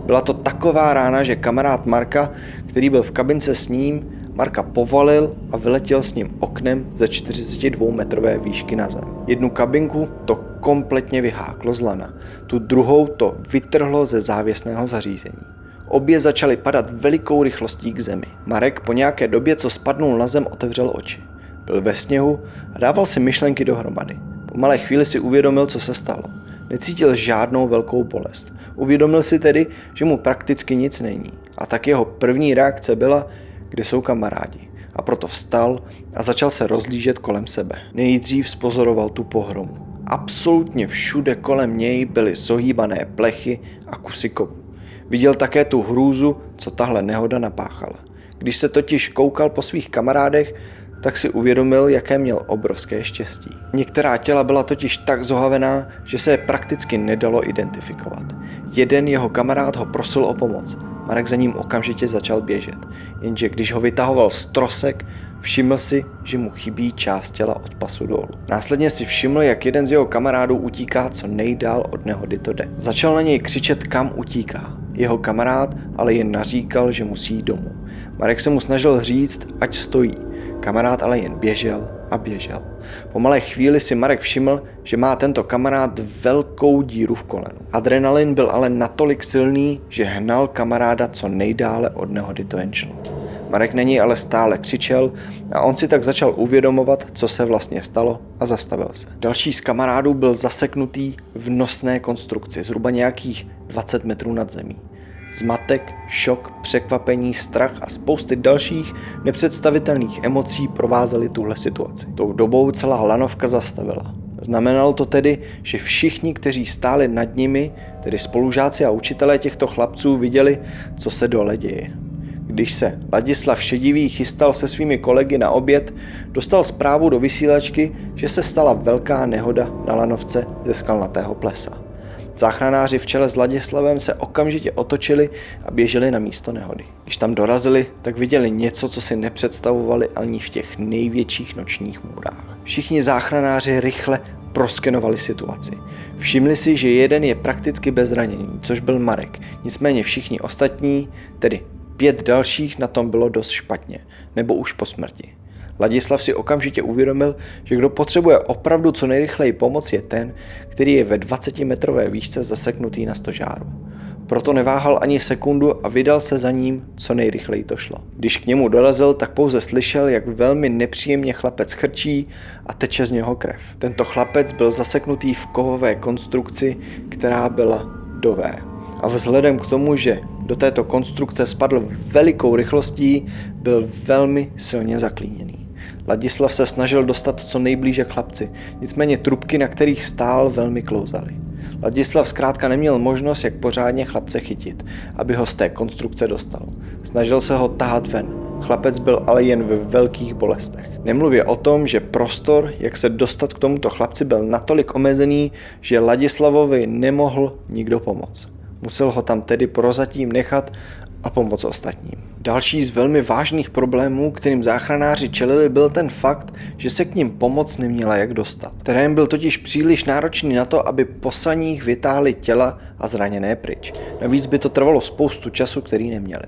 Byla to taková rána, že kamarád Marka, který byl v kabince s ním, Marka povalil a vyletěl s ním oknem ze 42metrové výšky na zem. Jednu kabinku to kompletně vyháklo z lana, tu druhou to vytrhlo ze závěsného zařízení. Obě začaly padat velikou rychlostí k zemi. Marek po nějaké době, co spadnul na zem, otevřel oči. Byl ve sněhu a dával si myšlenky dohromady. Po malé chvíli si uvědomil, co se stalo. Necítil žádnou velkou bolest. Uvědomil si tedy, že mu prakticky nic není. A tak jeho první reakce byla, kde jsou kamarádi. A proto vstal a začal se rozlížet kolem sebe. Nejdřív zpozoroval tu pohromu. Absolutně všude kolem něj byly zohýbané plechy a kusy kovu. Viděl také tu hrůzu, co tahle nehoda napáchala. Když se totiž koukal po svých kamarádech, tak si uvědomil, jaké měl obrovské štěstí. Některá těla byla totiž tak zohavená, že se je prakticky nedalo identifikovat. Jeden jeho kamarád ho prosil o pomoc. Marek za ním okamžitě začal běžet. Jenže když ho vytahoval z trosek, všiml si, že mu chybí část těla od pasu dolů. Následně si všiml, jak jeden z jeho kamarádů utíká co nejdál od nehody to jde. Začal na něj křičet, kam utíká. Jeho kamarád ale jen naříkal, že musí jít domů. Marek se mu snažil říct, ať stojí. Kamarád ale jen běžel a běžel. Po malé chvíli si Marek všiml, že má tento kamarád velkou díru v kolenu. Adrenalin byl ale natolik silný, že hnal kamaráda co nejdále od nehody to jen šlo. Marek na něj ale stále křičel a on si tak začal uvědomovat, co se vlastně stalo a zastavil se. Další z kamarádů byl zaseknutý v nosné konstrukci, zhruba nějakých 20 metrů nad zemí. Zmatek, šok, překvapení, strach a spousty dalších nepředstavitelných emocí provázely tuhle situaci. Tou dobou celá lanovka zastavila. Znamenalo to tedy, že všichni, kteří stáli nad nimi, tedy spolužáci a učitelé těchto chlapců, viděli, co se dole děje. Když se Ladislav Šedivý chystal se svými kolegy na oběd, dostal zprávu do vysílačky, že se stala velká nehoda na lanovce ze Skalnatého plesa. Záchranáři v čele s Ladislavem se okamžitě otočili a běželi na místo nehody. Když tam dorazili, tak viděli něco, co si nepředstavovali ani v těch největších nočních můrách. Všichni záchranáři rychle proskenovali situaci. Všimli si, že jeden je prakticky bez zranění, což byl Marek. Nicméně všichni ostatní, tedy 5 dalších, na tom bylo dost špatně, nebo už po smrti. Ladislav si okamžitě uvědomil, že kdo potřebuje opravdu co nejrychleji pomoc je ten, který je ve 20-metrové výšce zaseknutý na stožáru. Proto neváhal ani sekundu a vydal se za ním, co nejrychleji to šlo. Když k němu dorazil, tak pouze slyšel, jak velmi nepříjemně chlapec chrčí a teče z něho krev. Tento chlapec byl zaseknutý v kovové konstrukci, která byla do V. A vzhledem k tomu, že do této konstrukce spadl velikou rychlostí, byl velmi silně zaklíněný. Ladislav se snažil dostat co nejblíže k chlapci, nicméně trubky, na kterých stál, velmi klouzaly. Ladislav zkrátka neměl možnost, jak pořádně chlapce chytit, aby ho z té konstrukce dostal. Snažil se ho tahat ven, chlapec byl ale jen ve velkých bolestech. Nemluvě o tom, že prostor, jak se dostat k tomuto chlapci, byl natolik omezený, že Ladislavovi nemohl nikdo pomoct. Musel ho tam tedy prozatím nechat a pomoct ostatním. Další z velmi vážných problémů, kterým záchranáři čelili, byl ten fakt, že se k nim pomoc neměla jak dostat. Terén byl totiž příliš náročný na to, aby po saních vytáhli těla a zraněné pryč. Navíc by to trvalo spoustu času, který neměli.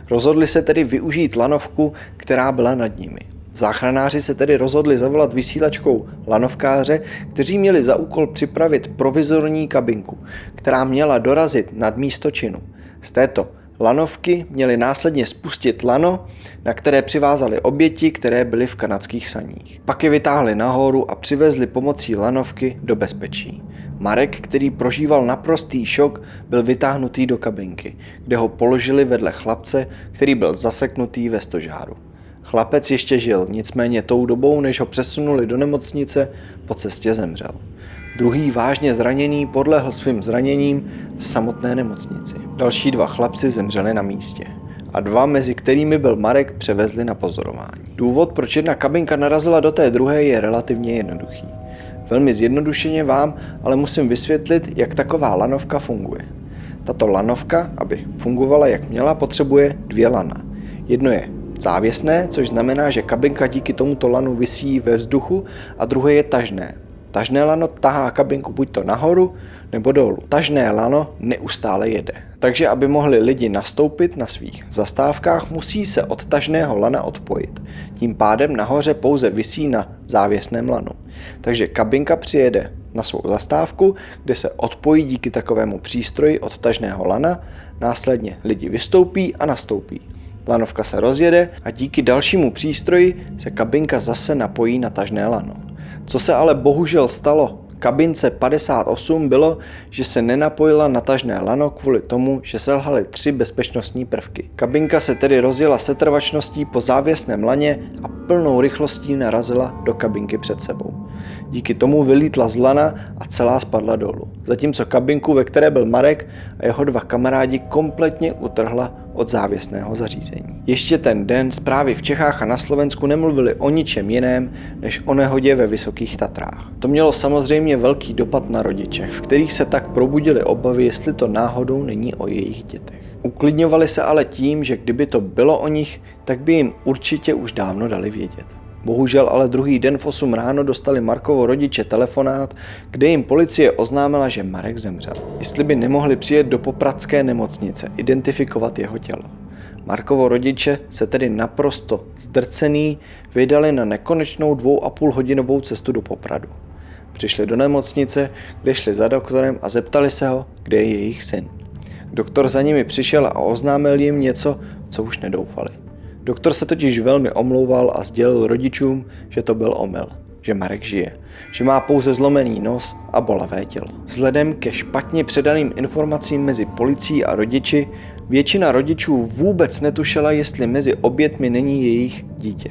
Rozhodli se tedy využít lanovku, která byla nad nimi. Záchranáři se tedy rozhodli zavolat vysílačkou lanovkáře, kteří měli za úkol připravit provizorní kabinku, která měla dorazit nad místo činu. Z této lanovky měli následně spustit lano, na které přivázali oběti, které byly v kanadských saních. Pak je vytáhli nahoru a přivezli pomocí lanovky do bezpečí. Marek, který prožíval naprostý šok, byl vytáhnutý do kabinky, kde ho položili vedle chlapce, který byl zaseknutý ve stožáru. Chlapec ještě žil, nicméně tou dobou, než ho přesunuli do nemocnice, po cestě zemřel. Druhý vážně zraněný podlehl svým zraněním v samotné nemocnici. Další 2 chlapci zemřeli na místě a 2, mezi kterými byl Marek, převezli na pozorování. Důvod, proč jedna kabinka narazila do té druhé, je relativně jednoduchý. Velmi zjednodušeně vám ale musím vysvětlit, jak taková lanovka funguje. Tato lanovka, aby fungovala jak měla, potřebuje 2 lana. Jedno je závěsné, což znamená, že kabinka díky tomuto lanu visí ve vzduchu, a druhé je tažné. Tažné lano tahá kabinku buď to nahoru nebo dolů. Tažné lano neustále jede. Takže aby mohli lidi nastoupit na svých zastávkách, musí se od tažného lana odpojit. Tím pádem nahoře pouze visí na závěsném lanu. Takže kabinka přijede na svou zastávku, kde se odpojí díky takovému přístroji od tažného lana, následně lidi vystoupí a nastoupí. Lanovka se rozjede a díky dalšímu přístroji se kabinka zase napojí na tažné lano. Co se ale bohužel stalo kabince 58 bylo, že se nenapojila na tažné lano kvůli tomu, že selhaly 3 bezpečnostní prvky. Kabinka se tedy rozjela setrvačností po závěsném laně a plnou rychlostí narazila do kabinky před sebou. Díky tomu vylítla z lana a celá spadla dolů. Zatímco kabinku, ve které byl Marek a jeho 2 kamarádi, kompletně utrhla od závěsného zařízení. Ještě ten den zprávy v Čechách a na Slovensku nemluvili o ničem jiném, než o nehodě ve Vysokých Tatrách. To mělo samozřejmě velký dopad na rodiče, v kterých se tak probudily obavy, jestli to náhodou není o jejich dětech. Uklidňovali se ale tím, že kdyby to bylo o nich, tak by jim určitě už dávno dali vědět. Bohužel ale druhý den v 8 ráno dostali Markovo rodiče telefonát, kde jim policie oznámila, že Marek zemřel. Jestli by nemohli přijet do popradské nemocnice, identifikovat jeho tělo. Markovo rodiče se tedy naprosto zdrcený vydali na nekonečnou 2,5hodinovou cestu do Popradu. Přišli do nemocnice, kde šli za doktorem a zeptali se ho, kde je jejich syn. Doktor za nimi přišel a oznámil jim něco, co už nedoufali. Doktor se totiž velmi omlouval a sdělil rodičům, že to byl omyl, že Marek žije, že má pouze zlomený nos a bolavé tělo. Vzhledem ke špatně předaným informacím mezi policií a rodiči, většina rodičů vůbec netušila, jestli mezi obětmi není jejich dítě.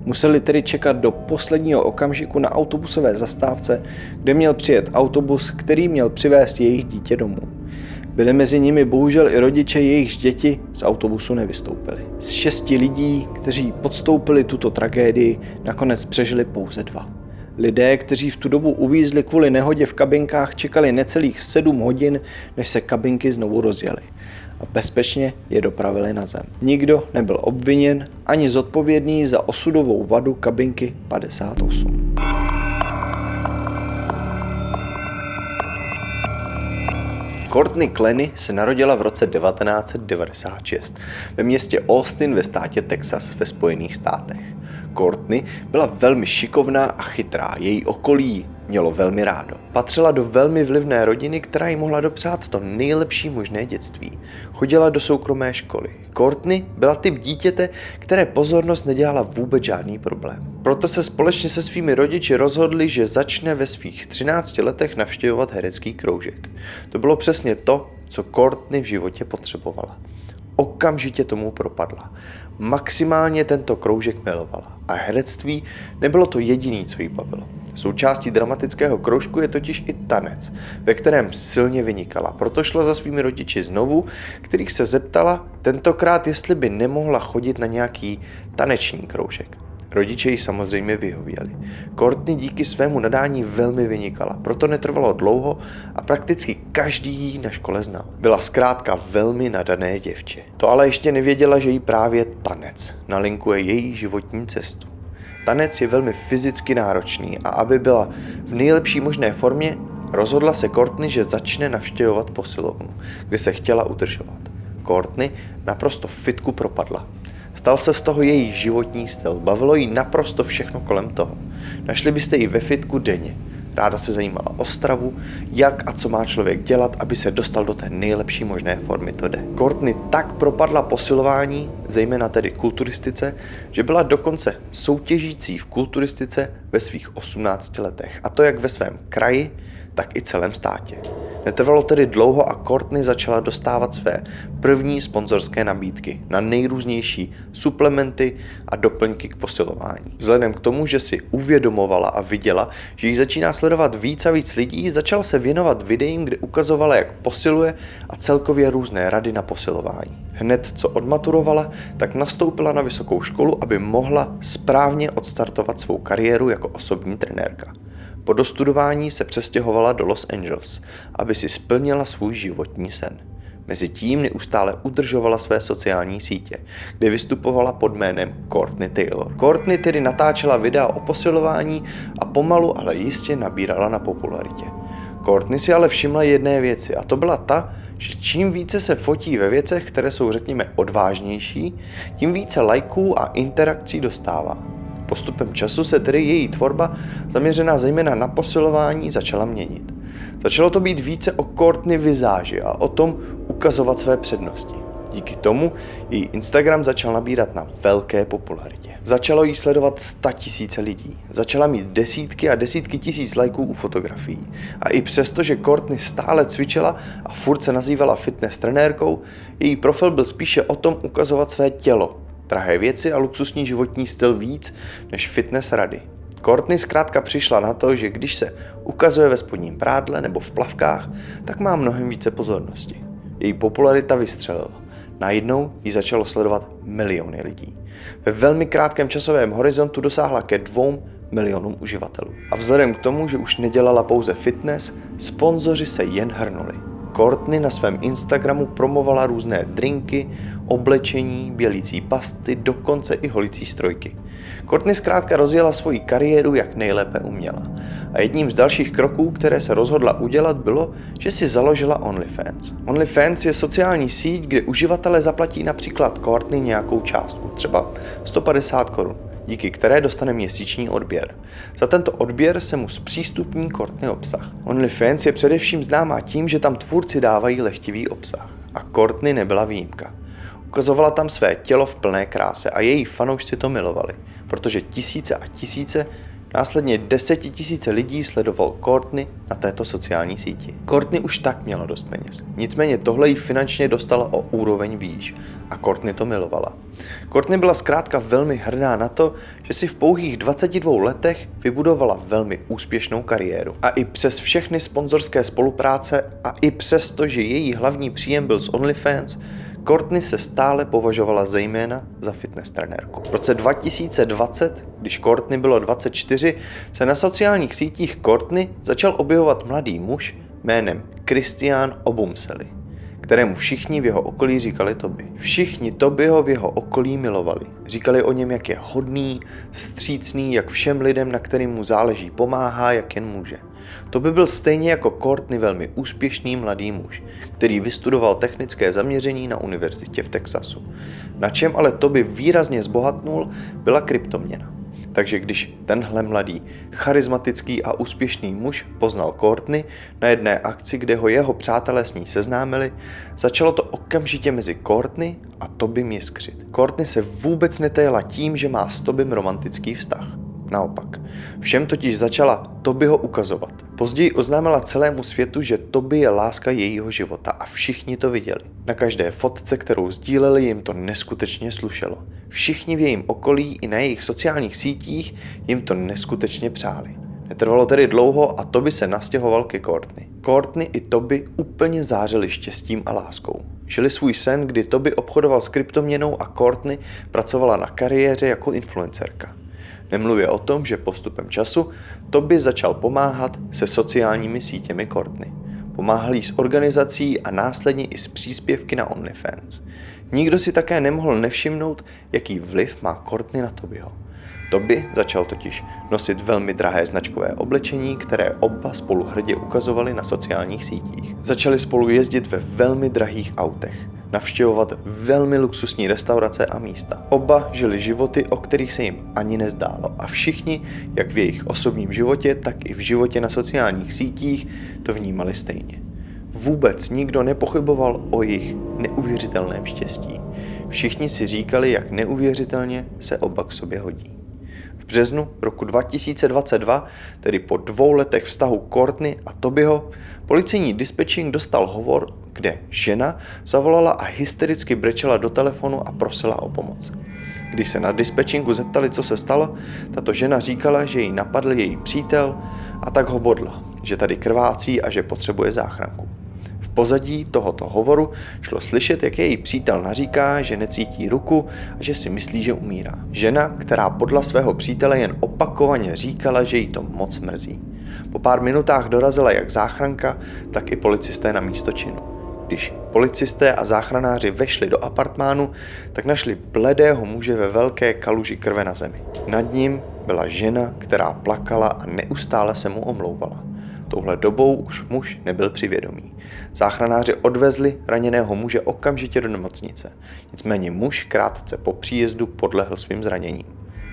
Museli tedy čekat do posledního okamžiku na autobusové zastávce, kde měl přijet autobus, který měl přivést jejich dítě domů. Byli mezi nimi bohužel i rodiče, jejichž děti z autobusu nevystoupili. Z 6 lidí, kteří podstoupili tuto tragédii, nakonec přežili pouze 2. Lidé, kteří v tu dobu uvízli kvůli nehodě v kabinkách, čekali necelých 7 hodin, než se kabinky znovu rozjely a bezpečně je dopravili na zem. Nikdo nebyl obviněn ani zodpovědný za osudovou vadu kabinky 58. Courtney Clenny se narodila v roce 1996 ve městě Austin ve státě Texas ve Spojených státech. Courtney byla velmi šikovná a chytrá, její okolí mělo velmi rádo. Patřila do velmi vlivné rodiny, která jí mohla dopřát to nejlepší možné dětství. Chodila do soukromé školy. Courtney byla typ dítěte, které pozornost nedělala vůbec žádný problém. Proto se společně se svými rodiči rozhodli, že začne ve svých 13 letech navštěvovat herecký kroužek. To bylo přesně to, co Courtney v životě potřebovala. Okamžitě tomu propadla. Maximálně tento kroužek milovala a herectví nebylo to jediné, co jí bavilo. Součástí dramatického kroužku je totiž i tanec, ve kterém silně vynikala. Proto šla za svými rodiči znovu, kterých se zeptala tentokrát, jestli by nemohla chodit na nějaký taneční kroužek. Rodiče jí samozřejmě vyhověli. Courtney díky svému nadání velmi vynikala, proto netrvalo dlouho a prakticky každý ji na škole znal. Byla zkrátka velmi nadané děvče. To ale ještě nevěděla, že jí právě tanec nalinkuje její životní cestu. Tanec je velmi fyzicky náročný a aby byla v nejlepší možné formě, rozhodla se Courtney, že začne navštěvovat posilovnu, kde se chtěla udržovat. Courtney naprosto fitku propadla. Stal se z toho její životní styl, bavilo jí naprosto všechno kolem toho. Našli byste ji ve fitku denně. Ráda se zajímala o stravu, jak a co má člověk dělat, aby se dostal do té nejlepší možné formy, to jde. Courtney tak propadla posilování, zejména tedy kulturistice, že byla dokonce soutěžící v kulturistice ve svých 18 letech. A to jak ve svém kraji, tak i celém státě. Netrvalo tedy dlouho a Courtney začala dostávat své první sponzorské nabídky na nejrůznější suplementy a doplňky k posilování. Vzhledem k tomu, že si uvědomovala a viděla, že ji začíná sledovat víc a víc lidí, začala se věnovat videím, kde ukazovala, jak posiluje a celkově různé rady na posilování. Hned co odmaturovala, tak nastoupila na vysokou školu, aby mohla správně odstartovat svou kariéru jako osobní trenérka. Po dostudování se přestěhovala do Los Angeles, aby si splnila svůj životní sen. Mezitím neustále udržovala své sociální sítě, kde vystupovala pod jménem Courtney Taylor. Courtney tedy natáčela videa o posilování a pomalu, ale jistě nabírala na popularitě. Courtney si ale všimla jedné věci a to byla ta, že čím více se fotí ve věcech, které jsou řekněme odvážnější, tím více lajků a interakcí dostává. Postupem času se tedy její tvorba, zaměřená zejména na posilování, začala měnit. Začalo to být více o Courtney vizáži a o tom ukazovat své přednosti. Díky tomu její Instagram začal nabírat na velké popularitě. Začalo jí sledovat 100 000 lidí. Začala mít desítky a desítky tisíc lajků u fotografií. A i přesto, že Courtney stále cvičila a furt se nazývala fitness trenérkou, její profil byl spíše o tom ukazovat své tělo, drahé věci a luxusní životní styl víc než fitness rady. Courtney zkrátka přišla na to, že když se ukazuje ve spodním prádle nebo v plavkách, tak má mnohem více pozornosti. Její popularita vystřelila. Najednou ji začalo sledovat miliony lidí. Ve velmi krátkém časovém horizontu dosáhla ke 2 milionům uživatelů. A vzhledem k tomu, že už nedělala pouze fitness, sponzoři se jen hrnuli. Courtney na svém Instagramu promovala různé drinky, oblečení, bělící pasty, dokonce i holicí strojky. Courtney zkrátka rozjela svoji kariéru, jak nejlépe uměla. A jedním z dalších kroků, které se rozhodla udělat, bylo, že si založila OnlyFans. OnlyFans je sociální síť, kde uživatelé zaplatí například Courtney nějakou částku, třeba 150 korun, díky které dostane měsíční odběr. Za tento odběr se mu zpřístupní Courtney obsah. OnlyFans je především známá tím, že tam tvůrci dávají lehtivý obsah. A Courtney nebyla výjimka. Ukazovala tam své tělo v plné kráse a její fanoušci to milovali, protože tisíce a tisíce Následně 10 000 lidí sledoval Courtney na této sociální síti. Courtney už tak měla dost peněz. Nicméně tohle jí finančně dostala o úroveň výš a Courtney to milovala. Courtney byla zkrátka velmi hrdá na to, že si v pouhých 22 letech vybudovala velmi úspěšnou kariéru. A i přes všechny sponzorské spolupráce a i přesto, že její hlavní příjem byl z OnlyFans, Courtney se stále považovala zejména za fitness trenérku. V roce 2020, když Courtney bylo 24, se na sociálních sítích Courtney začal objevovat mladý muž jménem Christian Obumseli, kterému všichni v jeho okolí říkali Toby. Všichni Tobyho v jeho okolí milovali. Říkali o něm, jak je hodný, vstřícný, jak všem lidem, na kterým mu záleží, pomáhá, jak jen může. Toby byl stejně jako Courtney velmi úspěšný mladý muž, který vystudoval technické zaměření na univerzitě v Texasu. Na čem ale Toby výrazně zbohatnul, byla kryptoměna. Takže když tenhle mladý, charismatický a úspěšný muž poznal Courtney na jedné akci, kde ho jeho přátelé s ní seznámili, začalo to okamžitě mezi Courtney a Tobym jiskřit. Courtney se vůbec netajila tím, že má s Tobym romantický vztah. Naopak. Všem totiž začala Tobyho ukazovat. Později oznámila celému světu, že Toby je láska jejího života a všichni to viděli. Na každé fotce, kterou sdíleli, jim to neskutečně slušelo. Všichni v jejím okolí i na jejich sociálních sítích jim to neskutečně přáli. Netrvalo tedy dlouho a Toby se nastěhoval ke Courtney. Courtney i Toby úplně zářili štěstím a láskou. Žili svůj sen, kdy Toby obchodoval s kryptoměnou a Courtney pracovala na kariéře jako influencerka. Nemluvě o tom, že postupem času Toby začal pomáhat se sociálními sítěmi Courtney. Pomáhal jí s organizací a následně i s příspěvky na OnlyFans. Nikdo si také nemohl nevšimnout, jaký vliv má Courtney na Tobyho. Toby začal totiž nosit velmi drahé značkové oblečení, které oba spolu hrdě ukazovali na sociálních sítích. Začali spolu jezdit ve velmi drahých autech, navštěvovat velmi luxusní restaurace a místa. Oba žili životy, o kterých se jim ani nezdálo a všichni, jak v jejich osobním životě, tak i v životě na sociálních sítích, to vnímali stejně. Vůbec nikdo nepochyboval o jejich neuvěřitelném štěstí. Všichni si říkali, jak neuvěřitelně se oba k sobě hodí. V březnu roku 2022, tedy po 2 letech vztahu Courtney a Tobyho, policejní dispečing dostal hovor, kde žena zavolala a hystericky brečela do telefonu a prosila o pomoc. Když se na dispečingu zeptali, co se stalo, tato žena říkala, že ji napadl její přítel a tak ho bodla, že tady krvácí a že potřebuje záchranku. V pozadí tohoto hovoru šlo slyšet, jak její přítel naříká, že necítí ruku a že si myslí, že umírá. Žena, která podle svého přítele jen opakovaně říkala, že jí to moc mrzí. Po pár minutách dorazila jak záchranka, tak i policisté na místo činu. Když policisté a záchranáři vešli do apartmánu, tak našli bledého muže ve velké kaluži krve na zemi. Nad ním byla žena, která plakala a neustále se mu omlouvala. Touhle dobou už muž nebyl při vědomí. Záchranáři odvezli raněného muže okamžitě do nemocnice. Nicméně muž krátce po příjezdu podlehl svým zraněním.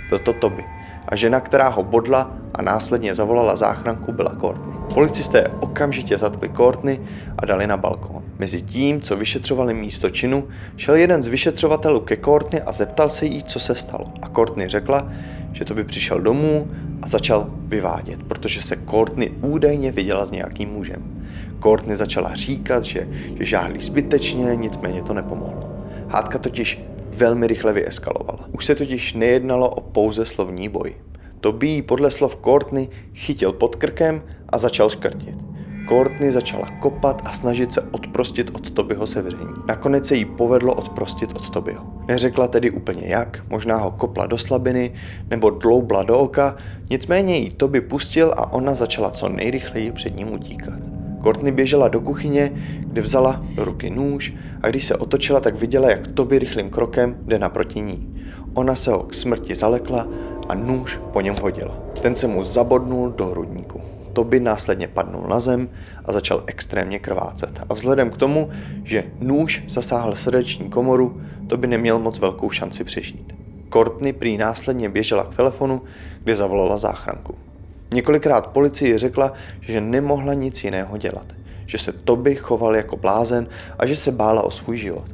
Byl to Toby. A žena, která ho bodla a následně zavolala záchranku, byla Courtney. Policisté okamžitě zatkli Courtney a dali na balkón. Mezi tím, co vyšetřovali místo činu, šel jeden z vyšetřovatelů ke Courtney a zeptal se jí, co se stalo. A Courtney řekla, že Toby přišel domů a začal vyvádět, protože se Courtney údajně viděla s nějakým mužem. Courtney začala říkat, že žárlí zbytečně, nicméně to nepomohlo. Hádka totiž velmi rychle vyeskalovala. Už se totiž nejednalo o pouze slovní boj. Toby jí podle slov Courtney chytil pod krkem a začal škrtit. Courtney začala kopat a snažit se odprostit od Tobyho sevření. Nakonec se jí povedlo odprostit od Tobyho. Neřekla tedy úplně jak, možná ho kopla do slabiny nebo dloubla do oka, nicméně jí Toby pustil a ona začala co nejrychleji před ním utíkat. Courtney běžela do kuchyně, kde vzala do ruky nůž a když se otočila, tak viděla, jak Toby rychlým krokem jde naproti ní. Ona se ho k smrti zalekla a nůž po něm hodila. Ten se mu zabodnul do hrudníku. Toby následně padnul na zem a začal extrémně krvácet. A vzhledem k tomu, že nůž zasáhl srdeční komoru, Toby neměl moc velkou šanci přežít. Courtney prý následně běžela k telefonu, kde zavolala záchranku. Několikrát policii řekla, že nemohla nic jiného dělat, že se Toby choval jako blázen a že se bála o svůj život.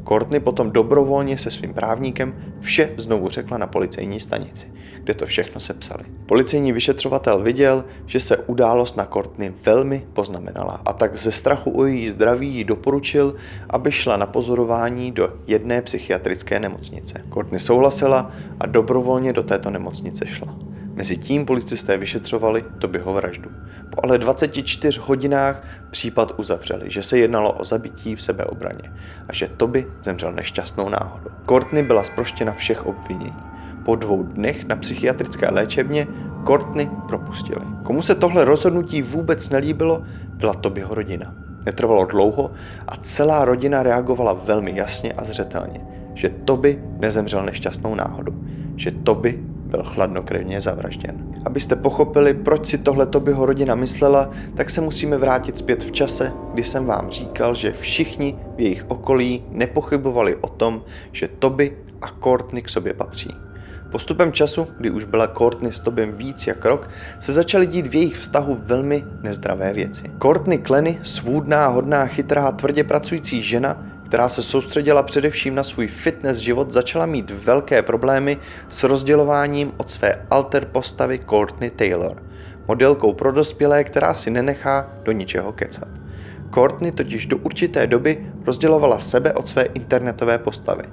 Courtney potom dobrovolně se svým právníkem vše znovu řekla na policejní stanici, kde to všechno sepsali. Policejní vyšetřovatel viděl, že se událost na Courtney velmi poznamenala a tak ze strachu o její zdraví jí doporučil, aby šla na pozorování do jedné psychiatrické nemocnice. Courtney souhlasila a dobrovolně do této nemocnice šla. Mezitím policisté vyšetřovali Tobyho vraždu. Po ale 24 hodinách případ uzavřeli, že se jednalo o zabití v sebeobraně a že Toby zemřel nešťastnou náhodou. Courtney byla zproštěna všech obvinění. Po 2 dnech na psychiatrické léčebně Courtney propustili. Komu se tohle rozhodnutí vůbec nelíbilo, byla Tobyho rodina. Netrvalo dlouho a celá rodina reagovala velmi jasně a zřetelně, že Toby nezemřel nešťastnou náhodou, že Toby byl chladnokrevně zavražděn. Abyste pochopili, proč si tohle Tobyho rodina myslela, tak se musíme vrátit zpět v čase, kdy jsem vám říkal, že všichni v jejich okolí nepochybovali o tom, že Toby a Courtney k sobě patří. Postupem času, kdy už byla Courtney s Tobym víc jak rok, se začaly dít v jejich vztahu velmi nezdravé věci. Courtney Clenny, svůdná, hodná, chytrá, tvrdě pracující žena, která se soustředila především na svůj fitness život, začala mít velké problémy s rozdělováním od své alter postavy Courtney Taylor, modelkou pro dospělé, která si nenechá do ničeho kecat. Courtney totiž do určité doby rozdělovala sebe od své internetové postavy.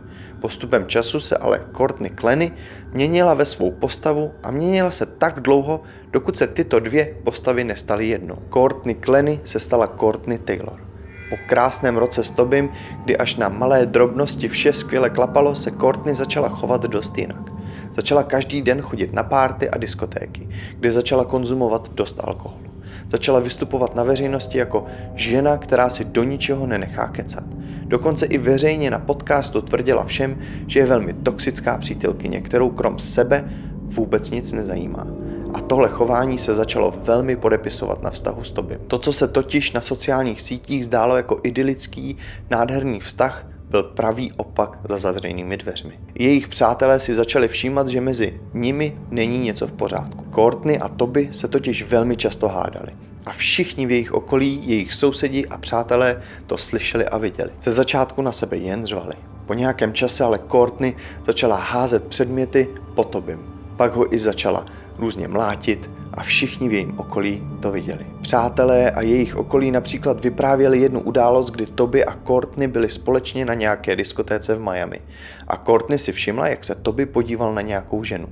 Postupem času se ale Courtney Clenny měnila ve svou postavu a měnila se tak dlouho, dokud se tyto dvě postavy nestaly jednou. Courtney Clenny se stala Courtney Taylor. Po krásném roce s Tobym, kdy až na malé drobnosti vše skvěle klapalo, se Courtney začala chovat dost jinak. Začala každý den chodit na párty a diskotéky, kde začala konzumovat dost alkoholu. Začala vystupovat na veřejnosti jako žena, která si do ničeho nenechá kecat. Dokonce i veřejně na podcastu tvrdila všem, že je velmi toxická přítelkyně, kterou krom sebe vůbec nic nezajímá. A tohle chování se začalo velmi podepisovat na vztahu s Tobym. To, co se totiž na sociálních sítích zdálo jako idylický, nádherný vztah, byl pravý opak za zavřenými dveřmi. Jejich přátelé si začali všímat, že mezi nimi není něco v pořádku. Courtney a Toby se totiž velmi často hádali. A všichni v jejich okolí, jejich sousedi a přátelé to slyšeli a viděli. Ze začátku na sebe jen řvali. Po nějakém čase ale Courtney začala házet předměty po Tobym. Pak ho i začala různě mlátit a všichni v jejím okolí to viděli. Přátelé a jejich okolí například vyprávěli jednu událost, kdy Toby a Courtney byli společně na nějaké diskotéce v Miami. A Courtney si všimla, jak se Toby podíval na nějakou ženu.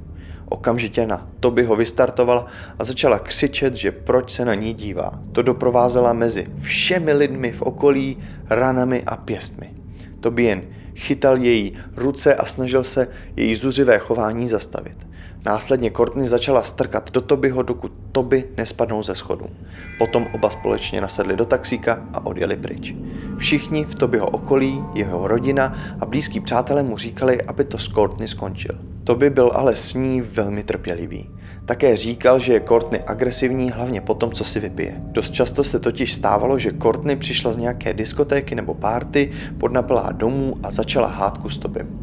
Okamžitě na Toby ho vystartovala a začala křičet, že proč se na ní dívá. To doprovázela mezi všemi lidmi v okolí ranami a pěstmi. Toby jen chytal její ruce a snažil se její zuřivé chování zastavit. Následně Courtney začala strkat do Tobyho, dokud Toby nespadnou ze schodů. Potom oba společně nasedli do taxíka a odjeli pryč. Všichni v Tobyho okolí, jeho rodina a blízkí přátelé mu říkali, aby to s Courtney skončil. Toby byl ale s ní velmi trpělivý. Také říkal, že je Courtney agresivní hlavně po tom, co si vypije. Dost často se totiž stávalo, že Courtney přišla z nějaké diskotéky nebo párty, podnapila domů a začala hádku s Tobym.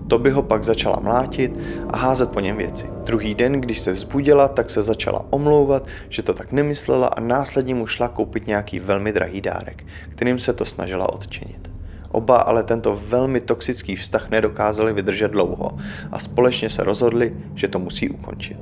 Toby ho pak začala mlátit a házet po něm věci. Druhý den, když se vzbudila, tak se začala omlouvat, že to tak nemyslela a následně mu šla koupit nějaký velmi drahý dárek, kterým se to snažila odčinit. Oba ale tento velmi toxický vztah nedokázali vydržet dlouho a společně se rozhodli, že to musí ukončit.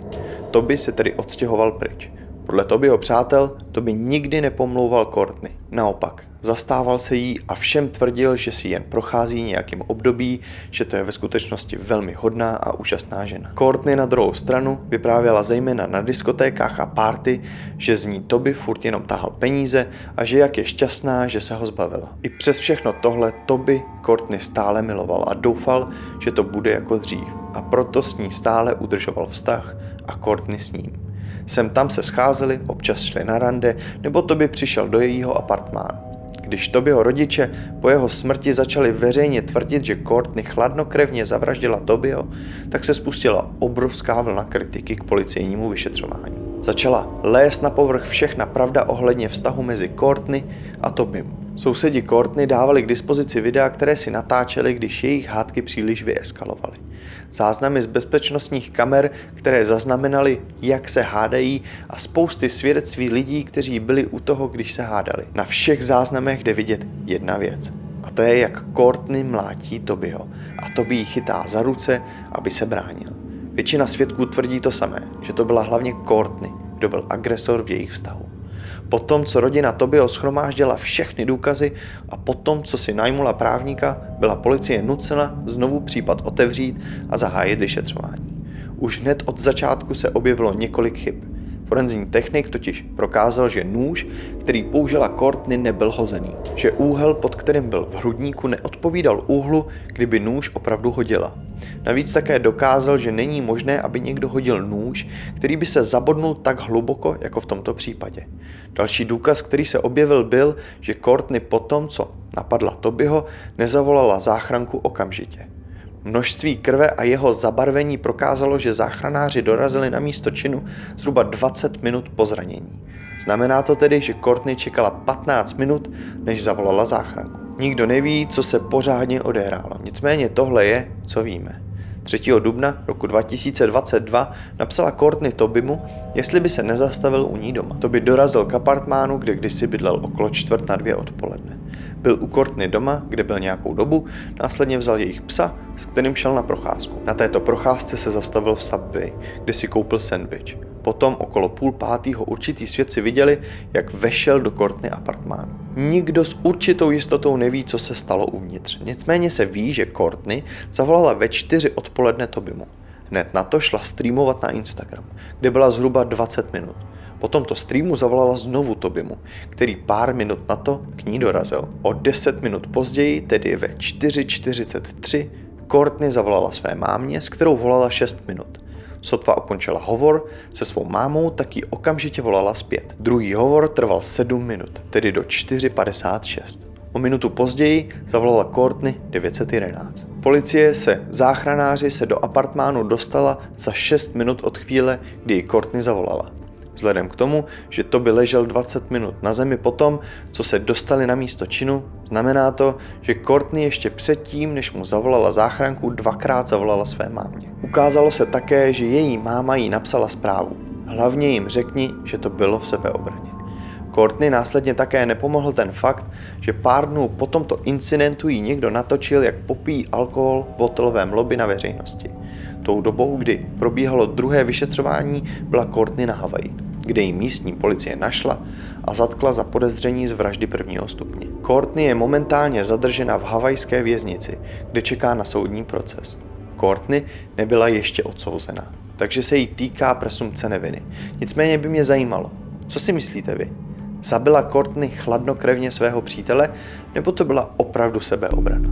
Toby se tedy odstěhoval pryč. Podle Tobyho přátel Toby nikdy nepomlouval Courtney. Naopak, zastával se jí a všem tvrdil, že si jen prochází nějakým období, že to je ve skutečnosti velmi hodná a úžasná žena. Courtney na druhou stranu vyprávěla zejména na diskotékách a párty, že z ní Toby furt jenom tahal peníze a že jak je šťastná, že se ho zbavila. I přes všechno tohle Toby Courtney stále miloval a doufal, že to bude jako dřív. A proto s ní stále udržoval vztah a Courtney s ním. Sem tam se scházeli, občas šli na rande, nebo Toby přišel do jejího apartmánu. Když Tobyho rodiče po jeho smrti začali veřejně tvrdit, že Courtney chladnokrevně zavraždila Tobyho, tak se spustila obrovská vlna kritiky k policejnímu vyšetřování. Začala lézt na povrch všechna pravda ohledně vztahu mezi Courtney a Tobym. Sousedi Courtney dávali k dispozici videa, které si natáčeli, když jejich hádky příliš vyeskalovaly. Záznamy z bezpečnostních kamer, které zaznamenaly, jak se hádají, a spousty svědectví lidí, kteří byli u toho, když se hádali. Na všech záznamech jde vidět jedna věc. A to je, jak Courtney mlátí Tobyho a Toby ji chytá za ruce, aby se bránil. Většina svědků tvrdí to samé, že to byla hlavně Courtney, kdo byl agresor v jejich vztahu. Potom, co rodina Tobyho shromáždila všechny důkazy a potom, co si najmula právníka, byla policie nucena znovu případ otevřít a zahájit vyšetřování. Už hned od začátku se objevilo několik chyb. Forenzní technik totiž prokázal, že nůž, který použila Courtney, nebyl hozený. Že úhel, pod kterým byl v hrudníku, neodpovídal úhlu, kdyby nůž opravdu hodila. Navíc také dokázal, že není možné, aby někdo hodil nůž, který by se zabodnul tak hluboko, jako v tomto případě. Další důkaz, který se objevil, byl, že Courtney potom, co napadla Tobyho, nezavolala záchranku okamžitě. Množství krve a jeho zabarvení prokázalo, že záchranáři dorazili na místo činu zhruba 20 minut po zranění. Znamená to tedy, že Courtney čekala 15 minut, než zavolala záchranku. Nikdo neví, co se pořádně odehrálo, nicméně tohle je, co víme. 3. dubna roku 2022 napsala Courtney Tobymu, jestli by se nezastavil u ní doma. Toby dorazil k apartmánu, kde kdysi bydlel okolo 1:45 odpoledne. Byl u Courtney doma, kde byl nějakou dobu, následně vzal jejich psa, s kterým šel na procházku. Na této procházce se zastavil v Subway, kde si koupil sendvič. Potom okolo 4:30 určitý svědci viděli, jak vešel do Courtney apartmánu. Nikdo s určitou jistotou neví, co se stalo uvnitř. Nicméně se ví, že Courtney zavolala ve 4 odpoledne Tobymu. Hned na to šla streamovat na Instagram, kde byla zhruba 20 minut. Po tomto streamu zavolala znovu Tobymu, který pár minut na to k ní dorazil. O 10 minut později, tedy ve 4:43, Courtney zavolala své mámě, s kterou volala 6 minut. Sotva ukončila hovor se svou mámou, tak ji okamžitě volala zpět. Druhý hovor trval 7 minut, tedy do 4:56. O minutu později zavolala Courtney 911. Policie se záchranáři se do apartmánu dostala za 6 minut od chvíle, kdy ji Courtney zavolala. Vzhledem k tomu, že Toby ležel 20 minut na zemi potom, co se dostali na místo činu, znamená to, že Courtney ještě předtím, než mu zavolala záchranku, 2krát zavolala své mámě. Ukázalo se také, že její máma jí napsala zprávu. Hlavně jim řekni, že to bylo v sebeobraně. Courtney následně také nepomohl ten fakt, že pár dnů po tomto incidentu jí někdo natočil, jak popíjí alkohol v hotelovém lobby na veřejnosti. Tou dobou, kdy probíhalo druhé vyšetřování, byla Courtney na Havaji, kde ji místní policie našla a zatkla za podezření z vraždy 1. stupně. Courtney je momentálně zadržena v havajské věznici, kde čeká na soudní proces. Courtney nebyla ještě odsouzena, takže se jí týká presumpce neviny. Nicméně by mě zajímalo, co si myslíte vy? Zabila Courtney chladnokrevně svého přítele, nebo to byla opravdu sebeobrana?